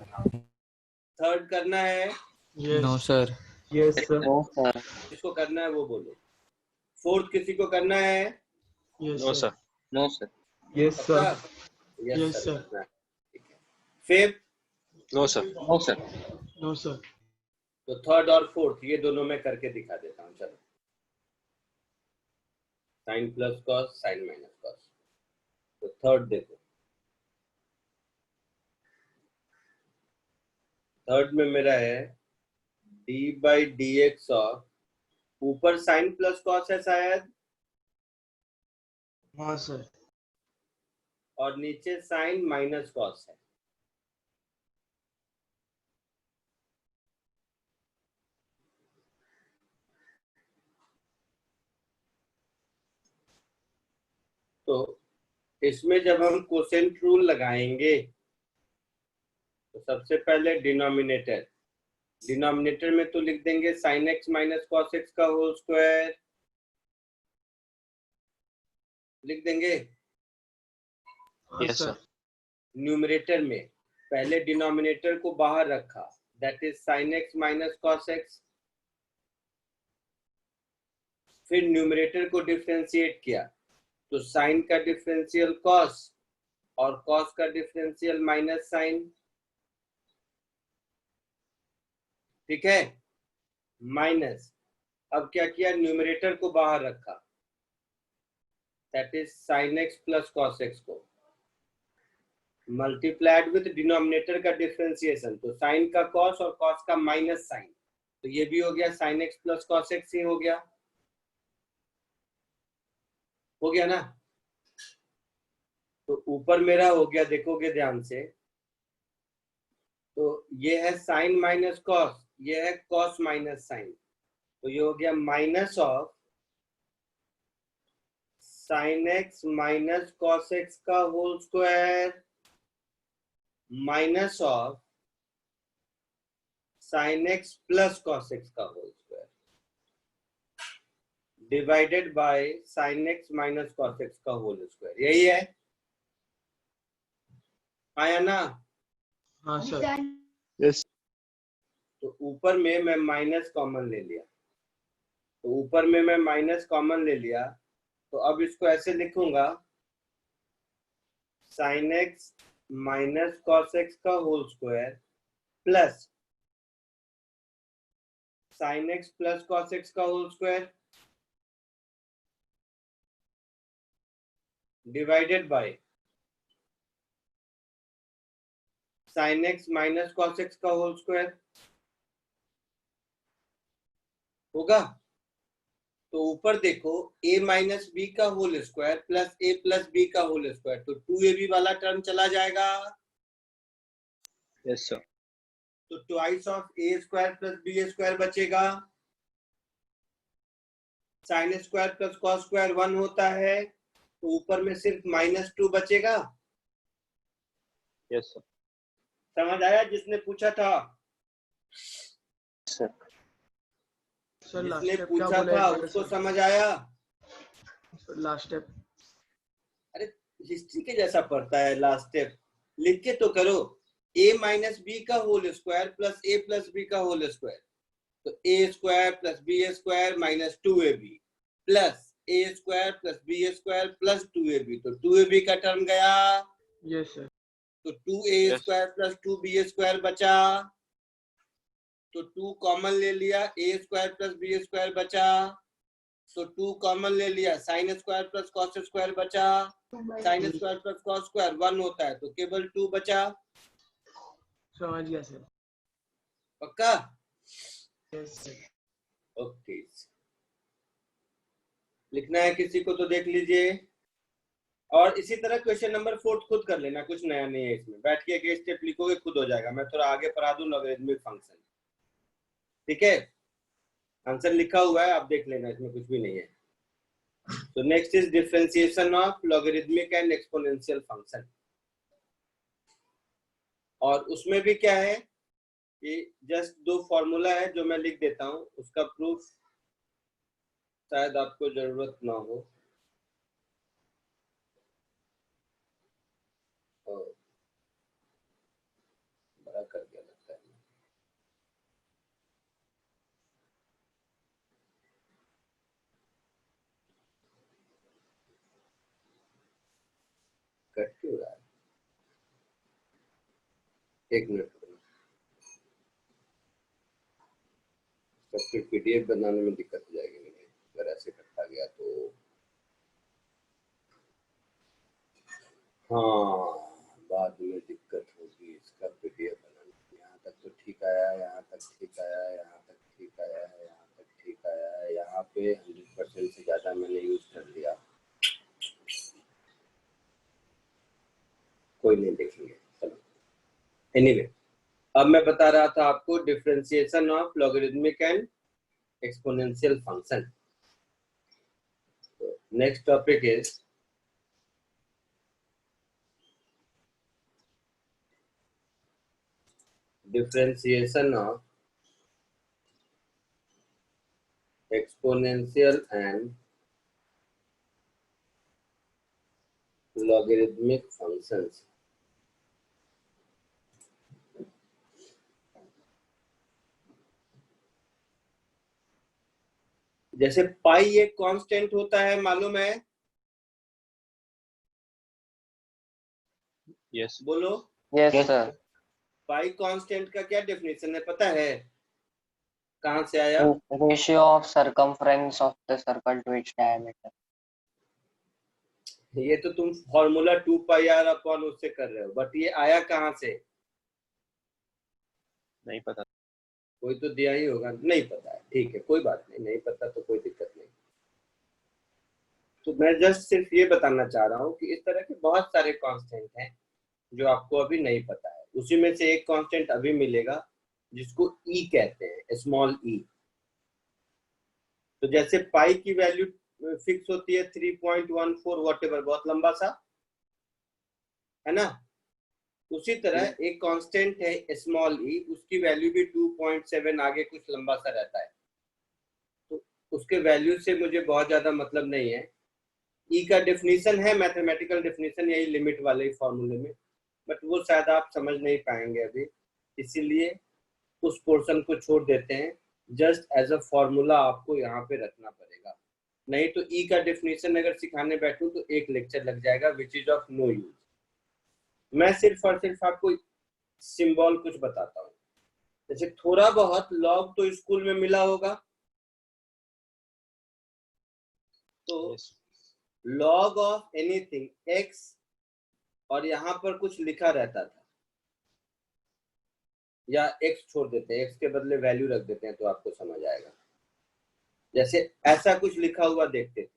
Speaker 1: Third करना है?
Speaker 7: No,
Speaker 2: yes.
Speaker 7: sir.
Speaker 4: Yes sir.
Speaker 8: No sir.
Speaker 1: किसको करना है वो बोलो। फोर्थ किसी को करना है?
Speaker 2: Yes
Speaker 3: no
Speaker 2: sir.
Speaker 3: Sir.
Speaker 6: No sir.
Speaker 4: Yes
Speaker 1: पक्का?
Speaker 4: Sir.
Speaker 1: Yes
Speaker 2: Yes,
Speaker 1: sir
Speaker 2: sir.
Speaker 1: करना है, ठीक है। Fifth?
Speaker 3: No sir.
Speaker 6: No sir.
Speaker 2: No sir.
Speaker 1: तो थर्ड और फोर्थ ये दोनों मैं करके दिखा देता हूँ। चलो, sine plus cos, sine minus cos, तो थर्ड देखो, थर्ड में मेरा है d/dx ऑफ, ऊपर साइन प्लस कॉस है शायद,
Speaker 2: हाँ सर।
Speaker 1: और नीचे साइन माइनस कॉस है। तो इसमें जब हम कोसेंट रूल लगाएंगे तो सबसे पहले डिनोमिनेटर, डिनोमिनेटर में तो लिख देंगे sign x minus cos x का होल स्क्वायर, लिख देंगे।
Speaker 2: हाँ
Speaker 3: Yes,
Speaker 2: सर।
Speaker 3: sir.
Speaker 1: न्यूमरेटर में पहले डिनोमिनेटर को बाहर रखा, that is sine x minus cos x, फिर न्यूमरेटर को डिफरेंशिएट किया तो साइन का डिफरेंशियल कॉस और कॉस का डिफरेंशियल माइनस साइन, ठीक है, माइनस। अब क्या किया, न्यूमरेटर को बाहर रखा, that is sine x plus cos x को मल्टीप्लाइड विद डिनोमिनेटर का डिफरेंशिएशन, तो साइन का कॉस और कॉस का माइनस साइन, तो ये भी हो गया sine x plus cos x ही हो गया ना। तो ऊपर मेरा हो गया, देखोगे ध्यान से, तो ये है साइन माइनस कॉस, ये है कॉस माइनस साइन, तो ये हो गया minus of sine x minus cos x का whole square minus of sine x plus cos x का whole square divided by sine x minus cos x का whole square, यही है, आया ना।
Speaker 2: हाँ सर।
Speaker 7: यस
Speaker 1: तो ऊपर में मैं माइनस कॉमन ले लिया, तो ऊपर में मैं माइनस कॉमन ले लिया, तो अब इसको ऐसे लिखूंगा sine x minus cos x का whole square plus sine x plus cos x का whole square divided by sine x minus cos x का होल स्क्वायर होगा। तो ऊपर देखो a माइनस बी का whole square plus a plus B का whole square, तो 2ab वाला टर्म चला जाएगा,
Speaker 3: Yes, sir.
Speaker 1: तो twice of a square plus B square बचेगा, sine square plus cos square 1 होता है, तो ऊपर में सिर्फ -2 बचेगा।
Speaker 3: Yes, sir.
Speaker 1: समझ आया जिसने पूछा था,
Speaker 6: Sir.
Speaker 2: सर लास्ट
Speaker 1: जिसने
Speaker 2: स्टेप क्या
Speaker 1: पूछा
Speaker 2: बोला
Speaker 1: था
Speaker 2: एक बार
Speaker 1: उसको
Speaker 2: सर?
Speaker 1: समझ आया।
Speaker 2: Last step.
Speaker 1: अरे हिस्ट्री के जैसा पढ़ता है, लास्ट स्टेप लिख के तो करो, a माइनस बी का whole square plus a plus B का होल स्क्वायर, तो a square plus B square minus 2ab plus a square plus B square plus 2ab, तो 2ab का टर्म गया,
Speaker 2: यस सर।
Speaker 1: तो 2a square plus 2b square बचा, तो 2 common ले लिया, a square plus B square बचा, तो 2 कॉमन ले लिया, sine square plus cos square बचा, sine square plus cos square 1 होता है, तो केवल 2 बचा।
Speaker 2: समझ गया सर।
Speaker 1: पक्का?
Speaker 2: Yes sir.
Speaker 1: ओके, लिखना है किसी को तो देख लीजिए, और इसी तरह क्वेश्चन नंबर 4 खुद कर लेना, कुछ नया नहीं है इसमें, बैठ के एक स्टेप लिखोगे खुद हो जाएगा, मैं थोड़ा आगे पढ़ा दूं लॉगरिथमिक फंक्शन, ठीक है, आंसर लिखा हुआ है, आप देख लेना, इसमें कुछ भी नहीं है। तो next is differentiation of logarithmic and exponential function, और उसमें भी क्या है कि जस्ट 2 फॉर्मूला है जो मैं लिख देता हूं, उसका प्रूफ शायद आपको जरूरत ना हो। बड़ा कर दिया लगता है, कट क्यों रहा है, एक मिनट, फिर पीडीएफ बनाने में दिक्कत हो जाएगी मुझे अगर ऐसे कटा गया तो। हाँ, बाद में दिक्कत होगी इसका पीडीएफ बनाने में। यहाँ तक तो ठीक आया है, यहाँ तक ठीक आया है, यहाँ तक ठीक आया है, यहाँ तक ठीक आया है। यहाँ पे 100% से ज्यादा मैंने यूज कर लिया, कोई नहीं देखेंगे, चलो। एनीवे, अब मैं बता रहा था आपको differentiation of logarithmic and exponential function. Next topic is differentiation of exponential and logarithmic functions। जैसे पाई एक कांस्टेंट होता है, मालूम है?
Speaker 3: यस
Speaker 1: बोलो,
Speaker 8: yes
Speaker 6: Yes,
Speaker 8: sir.
Speaker 1: Pi constant का क्या डेफिनेशन है, पता है? कहाँ से आया?
Speaker 8: Ratio of circumference of the circle to its diameter.
Speaker 1: ये तो तुम फॉर्मूला 2 पाई आर अपॉन उससे कर रहे हो, बट ये आया कहाँ से?
Speaker 3: नहीं पता।
Speaker 1: कोई तो दिया ही होगा, नहीं पता है, ठीक है, कोई बात नहीं, नहीं पता तो कोई दिक्कत नहीं। तो मैं जस्ट सिर्फ ये बताना चाह रहा हूँ कि इस तरह के बहुत सारे कांस्टेंट हैं जो आपको अभी नहीं पता है। उसी में से एक कांस्टेंट अभी मिलेगा जिसको ई कहते हैं, स्मॉल ई। तो जैसे पाई की वैल्यू फिक्स होती है 3.14 वॉटेवर, बहुत लंबा सा है ना। उसी तरह एक कांस्टेंट है स्मॉल ई, उसकी वैल्यू भी 2.7 आगे कुछ लंबा सा रहता है। तो उसके वैल्यू से मुझे बहुत ज्यादा मतलब नहीं है। ई का डेफिनेशन है, मैथमेटिकल डेफिनेशन, यही लिमिट वाले फॉर्मूले में, बट वो शायद आप समझ नहीं पाएंगे अभी, इसीलिए उस पोर्शन को छोड़ देते हैं। जस्ट एज अ फॉर्मूला आपको यहाँ पे रखना पड़ेगा, नहीं तो ई का डेफिनेशन अगर सिखाने बैठूं तो एक लेक्चर लग जाएगा, which is of no use. मैं सिर्फ और सिर्फ आपको सिंबल कुछ बताता हूँ। जैसे थोड़ा बहुत लॉग तो स्कूल में मिला होगा, तो लॉग ऑफ एनीथिंग एक्स, और यहाँ पर कुछ लिखा रहता था, या एक्स छोड़ देते हैं, एक्स के बदले वैल्यू रख देते हैं तो आपको समझ आएगा। जैसे ऐसा कुछ लिखा हुआ देखते थे,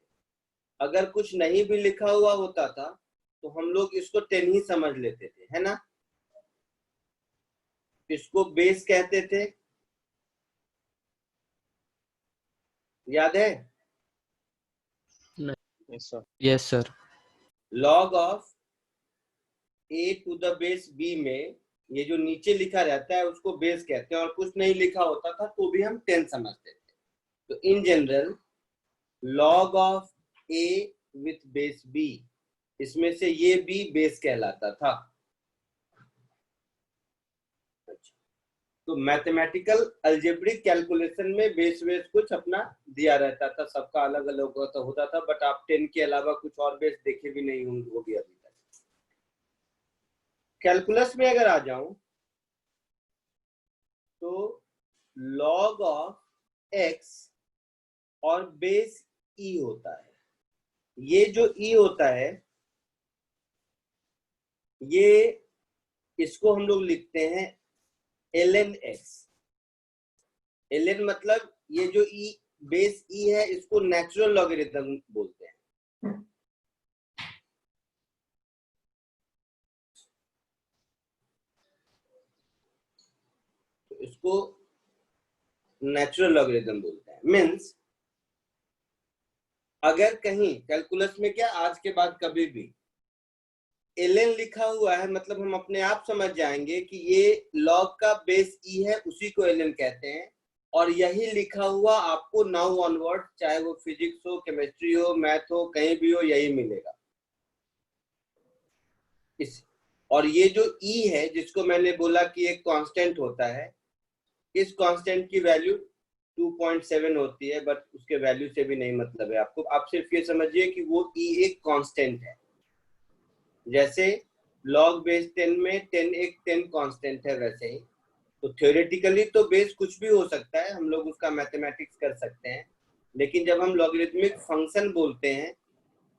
Speaker 1: अगर कुछ नहीं भी लिखा हुआ होता था तो हम लोग इसको 10 ही समझ लेते थे, है ना। इसको बेस कहते थे, याद है?
Speaker 3: Yes sir.
Speaker 7: Yes sir.
Speaker 1: Log of a to the base b में ये जो नीचे लिखा रहता है उसको बेस कहते हैं, और कुछ नहीं लिखा होता था तो भी हम 10 समझते थे। तो in general log of a with base b, इसमें से ये b बेस कहलाता था। तो मैथमेटिकल अलजेब्रिक कैलकुलेशन में बेस कुछ अपना दिया रहता था, सबका अलग अलग होता था, बट आप 10 के अलावा कुछ और बेस देखे भी नहीं होंगे अभी तक। कैलकुलस में अगर आ जाऊं तो लॉग ऑफ एक्स और बेस ई होता है। ये जो ई होता है, ये इसको हम लोग लिखते हैं ln x। ln मतलब ये जो ई बेस ई है, इसको नेचुरल लॉगरिथम बोलते हैं। तो इसको नेचुरल लॉगरिथम बोलते हैं। मीन्स अगर कहीं कैलकुलस में, क्या आज के बाद कभी भी ln लिखा हुआ है, मतलब हम अपने आप समझ जाएंगे कि ये लॉग का बेस ई है, उसी को ln कहते हैं। और यही लिखा हुआ आपको नाउ ऑनवर्ड, चाहे वो फिजिक्स हो, केमिस्ट्री हो, मैथ हो, कहीं भी हो, यही मिलेगा। और ये जो ई है, जिसको मैंने बोला कि एक कांस्टेंट होता है, इस कांस्टेंट की वैल्यू 2.7 होती है, बट उसके वैल्यू से भी नहीं मतलब है आपको। आप सिर्फ ये समझिए कि वो ई एक कांस्टेंट है। जैसे log बेस 10 में 10 कांस्टेंट है, वैसे ही तो थ्योरेटिकली तो बेस कुछ भी हो सकता है, हम लोग उसका मैथमेटिक्स कर सकते हैं। लेकिन जब हम लॉगरिथमिक फंक्शन बोलते हैं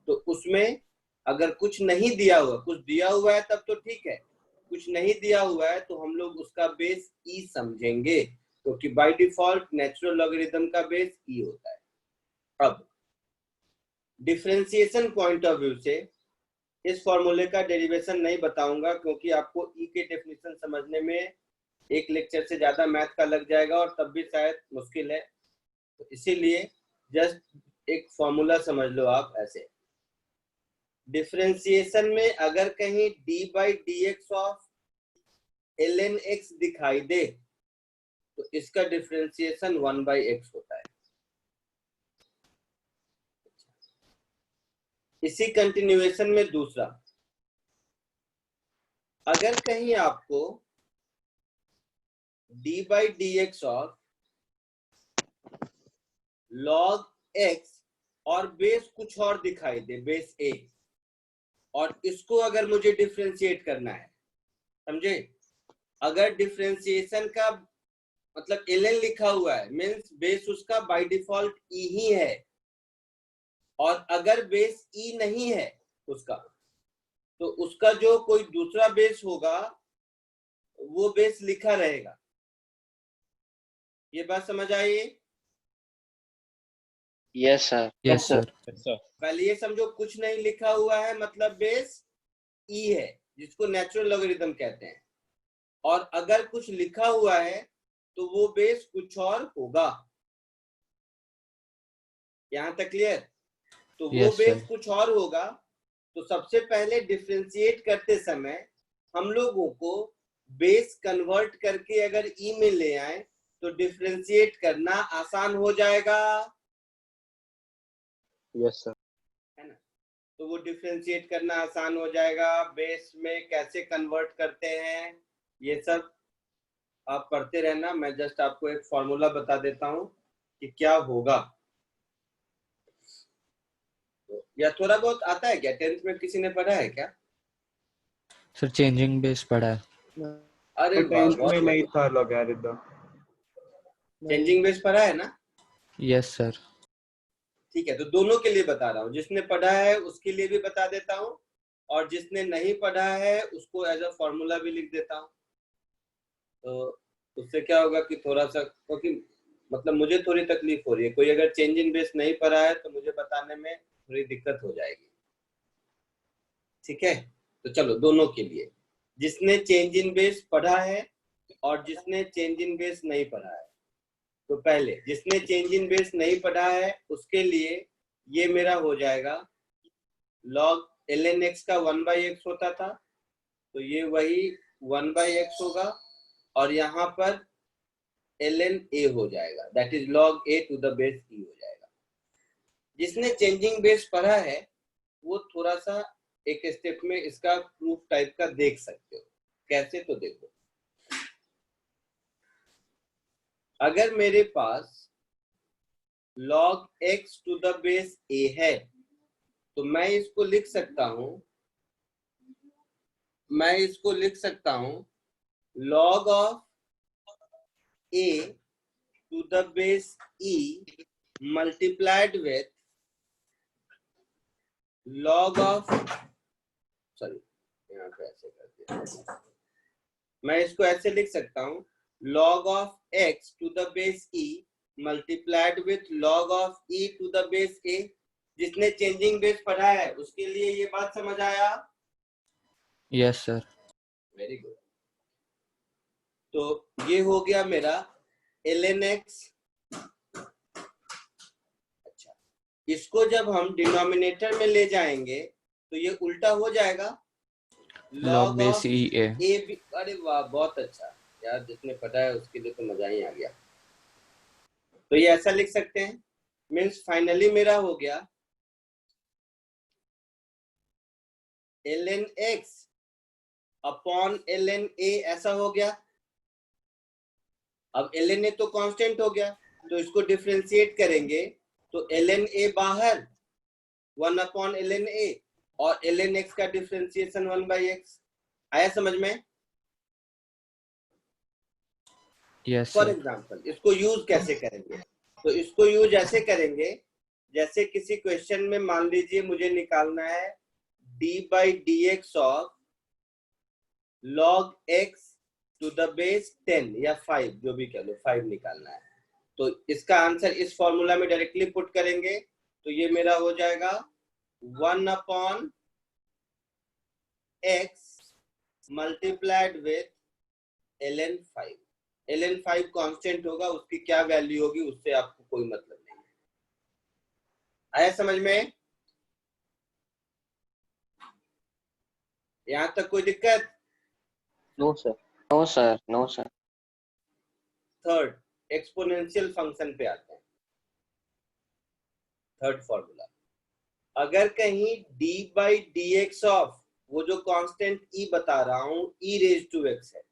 Speaker 1: तो उसमें अगर कुछ नहीं दिया हुआ, कुछ दिया हुआ है तब तो ठीक है, कुछ नहीं दिया हुआ है तो हम लोग उसका बेस ई समझेंगे, क्योंकि बाय डिफॉल्ट नेचुरल लॉगरिथम का बेस ई होता है। अब डिफरेंशिएशन पॉइंट ऑफ व्यू से इस फॉर्मूले का डेरिवेशन नहीं बताऊंगा, क्योंकि आपको ई के डेफिनेशन समझने में एक लेक्चर से ज्यादा मैथ का लग जाएगा और तब भी शायद मुश्किल है, तो इसीलिए जस्ट एक फॉर्मूला समझ लो आप ऐसे। डिफरेंशिएशन में अगर कहीं d by D x of ln x दिखाई दे तो इसका डिफरेंशिएशन 1 बाई एक्स होता है। इसी कंटिन्यूएशन में दूसरा, अगर कहीं आपको d by D x of log x और बेस कुछ और दिखाई दे, बेस a, और इसको अगर मुझे डिफरेंशिएट करना है, समझे? अगर डिफरेंशिएशन का मतलब ln लिखा हुआ है मीन्स बेस उसका बाय डिफॉल्ट e ही है, और अगर बेस e नहीं है उसका, तो उसका जो कोई दूसरा बेस होगा वो बेस लिखा रहेगा। ये बात समझ आई?
Speaker 6: Yes, sir.
Speaker 7: Yes sir.
Speaker 1: पहले ये समझो कुछ नहीं लिखा हुआ है मतलब बेस e है, जिसको नेचुरल लॉगरिथम कहते हैं, और अगर कुछ लिखा हुआ है तो वो बेस कुछ और होगा। यहां तक क्लियर? तो वो
Speaker 7: Yes,
Speaker 1: बेस
Speaker 7: sir.
Speaker 1: कुछ और होगा, तो सबसे पहले डिफरेंशिएट करते समय हम लोगों को बेस कन्वर्ट करके अगर ई में ले आए तो डिफरेंशिएट करना आसान हो जाएगा,
Speaker 3: यस सर।
Speaker 1: है ना? तो वो डिफरेंशिएट करना आसान हो जाएगा। बेस में कैसे कन्वर्ट करते हैं ये सब आप पढ़ते रहना, मैं जस्ट आपको एक फॉर्मूला बता देता हूं कि क्या होगा। या थोड़ा बहुत आता है क्या? 10th में किसी ने पढ़ा है क्या?
Speaker 7: सर चेंजिंग बेस पढ़ा है।
Speaker 1: अरे
Speaker 4: तो
Speaker 1: वाह,
Speaker 4: 10th
Speaker 1: बहुत
Speaker 4: में नहीं
Speaker 1: बढ़िया।
Speaker 4: था लॉगरिथम।
Speaker 1: चेंजिंग बेस पढ़ा है ना?
Speaker 7: Yes sir.
Speaker 1: ठीक है, तो दोनों के लिए बता रहा हूँ, जिसने पढ़ा है उसके लिए भी बता देता हूँ, और जिसने नहीं पढ़ा है उसको एज अ फॉर्मूला भी लिख देता हूँ। तो उससे क्या होगा कि थोड़ा सा, क्योंकि मतलब मुझे थोड़ी तकलीफ हो रही है, कोई अगर चेंज इन बेस नहीं पढ़ा है तो मुझे बताने में थोड़ी दिक्कत हो जाएगी। ठीक है, तो चलो दोनों के लिए, जिसने चेंज इन बेस पढ़ा है और जिसने चेंज इन बेस नहीं पढ़ा है। तो पहले जिसने चेंज इन बेस नहीं पढ़ा है उसके लिए ये मेरा हो जाएगा log ln x का 1 बाई एक्स होता था, तो ये वही 1 बाई एक्स होगा, और यहाँ पर ln a हो जाएगा, that is log a to the base e हो जाएगा। जिसने चेंजिंग बेस पढ़ा है वो थोड़ा सा एक स्टेप में इसका प्रूफ टाइप का देख सकते हो। कैसे? तो देखो, अगर मेरे पास log x to the base a है तो मैं इसको लिख सकता हूं log of a to the base e multiplied with log of, sorry यहाँ पे ऐसे करते हैं, मैं इसको ऐसे लिख सकता हूं log of x to the base e multiplied with log of e to the base a। जिसने चेंजिंग बेस पढ़ा है उसके लिए ये बात समझ आया?
Speaker 7: Yes sir.
Speaker 1: Very good. तो ये हो गया मेरा ln x। अच्छा, इसको जब हम डिनोमिनेटर में ले जाएंगे तो ये उल्टा हो जाएगा,
Speaker 7: लॉग बेस ई ए।
Speaker 1: अरे वाह, बहुत अच्छा यार, जिसने पढ़ा है उसके लिए तो मजा ही आ गया। तो ये ऐसा लिख सकते हैं, मीन्स फाइनली मेरा हो गया ln x upon ln a, ऐसा हो गया। अब ln a तो कांस्टेंट हो गया, तो इसको डिफरेंशिएट करेंगे तो ln a बाहर 1 अपॉन ln a, और ln x का डिफरेंशिएशन 1 बाई एक्स। आया समझ में?
Speaker 7: Yes
Speaker 1: for
Speaker 7: sir.
Speaker 1: एग्जाम्पल इसको यूज कैसे करेंगे? तो इसको यूज ऐसे करेंगे, जैसे किसी क्वेश्चन में मान लीजिए मुझे निकालना है d/dx of log x to the base 10 या 5, जो भी कह लो, 5 निकालना है। तो इसका आंसर इस फॉर्मूला में डायरेक्टली पुट करेंगे तो ये मेरा हो जाएगा 1/x multiplied with ln 5। ln 5 constant होगा, उसकी क्या वैल्यू होगी उससे आपको कोई मतलब नहीं है। आया समझ में? यहां तक कोई दिक्कत?
Speaker 6: No, sir. No, sir. No, sir.
Speaker 1: Third, exponential function पे आते हैं। थर्ड फॉर्मूला, अगर कहीं d/dx ऑफ वो जो कांस्टेंट e बता रहा हूं e⁻x है,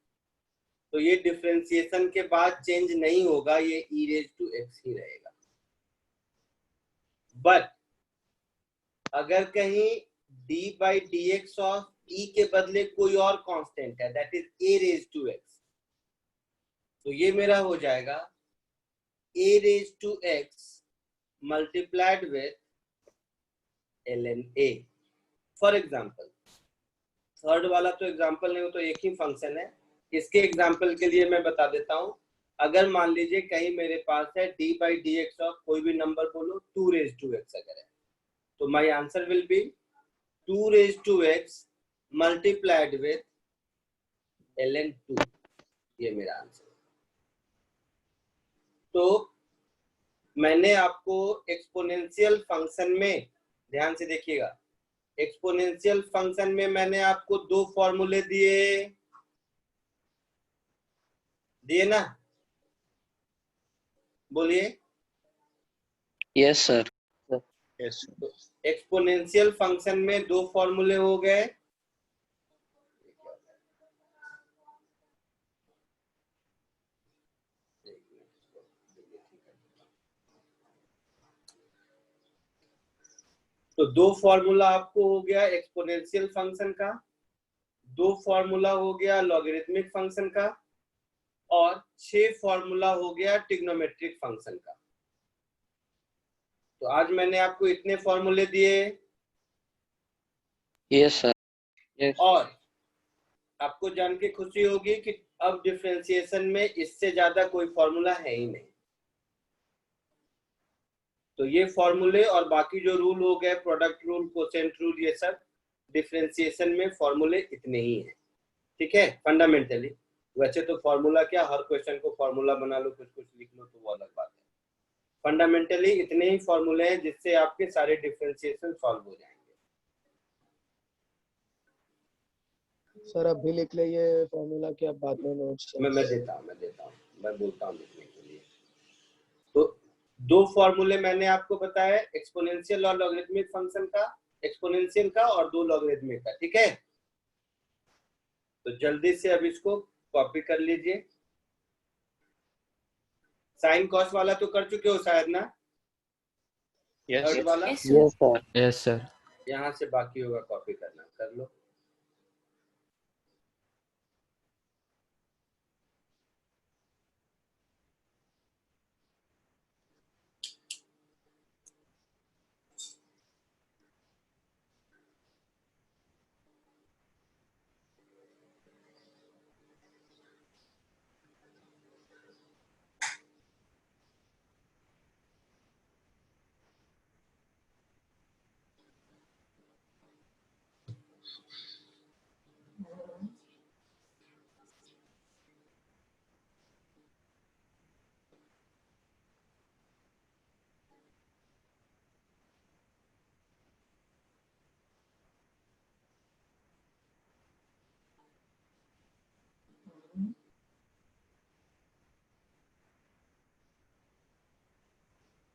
Speaker 1: तो ये डिफरेंशिएशन के बाद चेंज नहीं होगा, ये e⁻x ही रहेगा। बट अगर कहीं d/dx ऑफ e के बदले कोई और कांस्टेंट है, दैट इज a⁻x, तो ये मेरा हो जाएगा a⁻x multiplied with ln a। For example, third वाला तो एग्जाम्पल नहीं हो, तो एक ही फंक्शन है। इसके एग्जाम्पल के लिए मैं बता देता हूं। अगर मान लीजिए कहीं मेरे पास है d/dx ऑफ कोई भी नंबर बोलो 2⁻x अगर है, तो my answer will be 2⁻x multiplied with ln 2। ये मेरा आंसर। तो मैंने आपको एक्सपोनेंशियल फंक्शन में, ध्यान से देखिएगा, एक्सपोनेंशियल फंक्शन में मैंने आपको दो फॉर्मूले दिए ना, बोलिए।
Speaker 6: Yes, sir.
Speaker 3: Yes.
Speaker 1: तो एक्सपोनेंशियल फंक्शन में दो फॉर्मूले हो गए। तो दो फॉर्मूला आपको हो गया एक्सपोनेंशियल फंक्शन का, दो फॉर्मूला हो गया लॉगरिथमिक फंक्शन का, और 6 फॉर्मूला हो गया ट्रिग्नोमेट्रिक फंक्शन का। तो आज मैंने आपको इतने फॉर्मूले दिए।
Speaker 6: Yes, sir. Yes.
Speaker 1: और आपको जान के खुशी होगी कि अब डिफरेंशिएशन में इससे ज्यादा कोई फॉर्मूला है ही नहीं। तो ये फॉर्मूले और बाकी जो रूल हो गए, प्रोडक्ट रूल, कोसेंट रूल, ये सब डिफरेंशिएशन में फॉर्मूले इतने ही हैं। ठीक है, फंडामेंटली। वैसे तो फॉर्मूला क्या, हर क्वेश्चन को फॉर्मूला बना लो, कुछ कुछ लिख लो, तो वो अलग बात है। फंडामेंटली इतने ही फॉर्मूले हैं जिससे आपके सारे डिफरेंशिएशन सॉल्व हो जाएंगे।
Speaker 2: सर अभी लिख ले ये फॉर्मूला कि आप बाद में नोट्स
Speaker 1: मैं देता हूँ, मैं बोलता हूँ लिखने के लिए। तो दो फॉर्मूले मैंने आपको बताया, एक्सपोनेंशियल और लॉगरिथमिक फंक्शन का, एक्सपोनेंशियल का और दो लॉगरिथमिक का। ठीक है, तो जल्दी से अब इसको कॉपी कर लीजिए। साइन कॉस वाला तो कर चुके हो शायद ना,
Speaker 3: Yes.
Speaker 1: थर्ड वाला।
Speaker 6: Yes, sir.
Speaker 7: Yes, sir.
Speaker 1: यहाँ से बाकी होगा कॉपी करना, कर लो।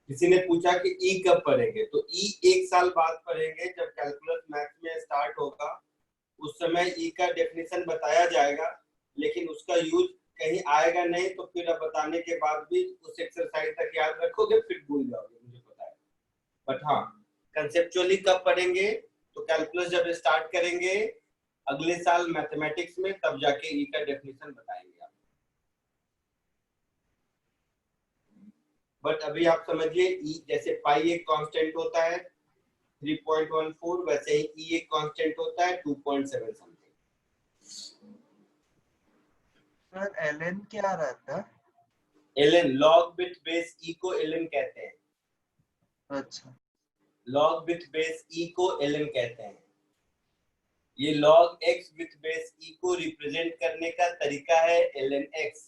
Speaker 1: किसी ने पूछा कि ई कब पढ़ेंगे, तो ई 1 साल बाद पढ़ेंगे, जब कैलकुलस मैथ्स में स्टार्ट होगा उस समय ई का डेफिनेशन बताया जाएगा, लेकिन उसका यूज कहीं आएगा नहीं। तो फिर अब बताने के बाद भी उस एक्सरसाइज तक याद रखोगे, फिर भूल जाओगे, मुझे पता है। बट हाँ, कंसेप्चुअली कब पढ़ेंगे, तो कैलकुलस जब स्टार्ट करेंगे अगले साल मैथमेटिक्स में, तब जाके ई का डेफिनेशन बताएंगे। बट अभी आप समझिए, ई जैसे पाई एक कांस्टेंट होता है, 3.14, वैसे ही ई एक कांस्टेंट होता है 2.7 समथिंग।
Speaker 4: सर ln क्या रहता है?
Speaker 1: ln log विथ बेस ई को ln कहते हैं।
Speaker 4: अच्छा
Speaker 1: log विथ बेस ई को ln कहते हैं। ये log x विथ बेस ई को रिप्रेजेंट करने का तरीका है ln x।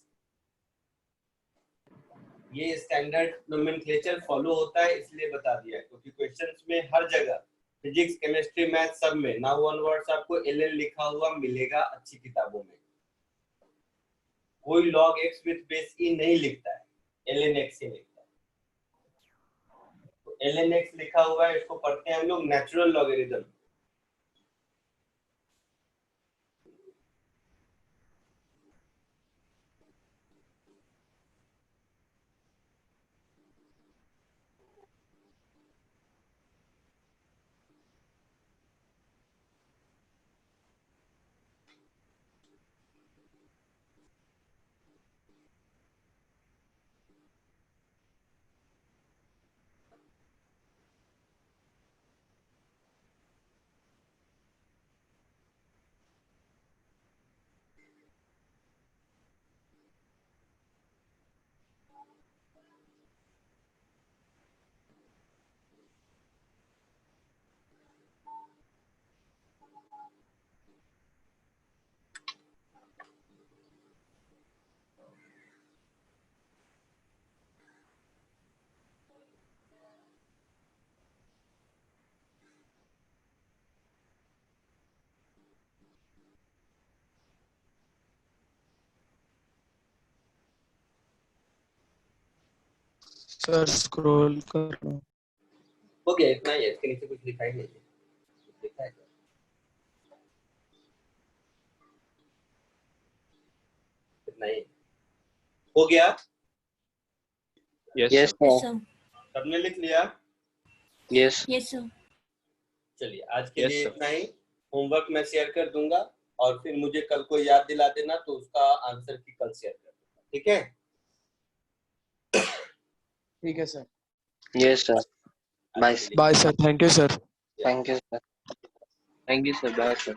Speaker 1: ये स्टैंडर्ड नोमेनक्लेचर फॉलो होता है, इसलिए बता दिया है, क्योंकि क्वेश्चंस में हर जगह फिजिक्स, केमिस्ट्री, मैथ सब में नाउ वन वर्ड्स आपको ln लिखा हुआ मिलेगा अच्छी किताबों में। कोई log x विथ बेस ई नहीं लिखता है, ln x ही लिखता है। तो ln x लिखा हुआ है, इसको पढ़ते हैं हम लोग नेचुरल लॉगरिथम।
Speaker 2: सर स्क्रॉल कर रहा हूँ।
Speaker 1: हो गया, इतना ही है, इसके नीचे कुछ लिखा ही नहीं है। कुछ लिखा है क्या? इतना ही हो गया।
Speaker 3: Yes
Speaker 6: Yes,
Speaker 3: sir.
Speaker 6: sir.
Speaker 9: sir.
Speaker 1: सबने लिख लिया?
Speaker 6: Yes.
Speaker 9: Yes, sir.
Speaker 1: चलिए आज के
Speaker 3: Yes,
Speaker 1: लिए
Speaker 3: sir.
Speaker 1: इतना ही। होमवर्क मैं शेयर कर दूंगा और फिर मुझे कल को याद दिला देना, तो उसका आंसर की कल शेयर कर दूंगा, ठीक है?
Speaker 2: ठीक है sir.
Speaker 6: Yes, sir. Bye.
Speaker 2: Bye sir, thank you sir.
Speaker 6: Thank you, sir. Thank you, sir. Bye, sir.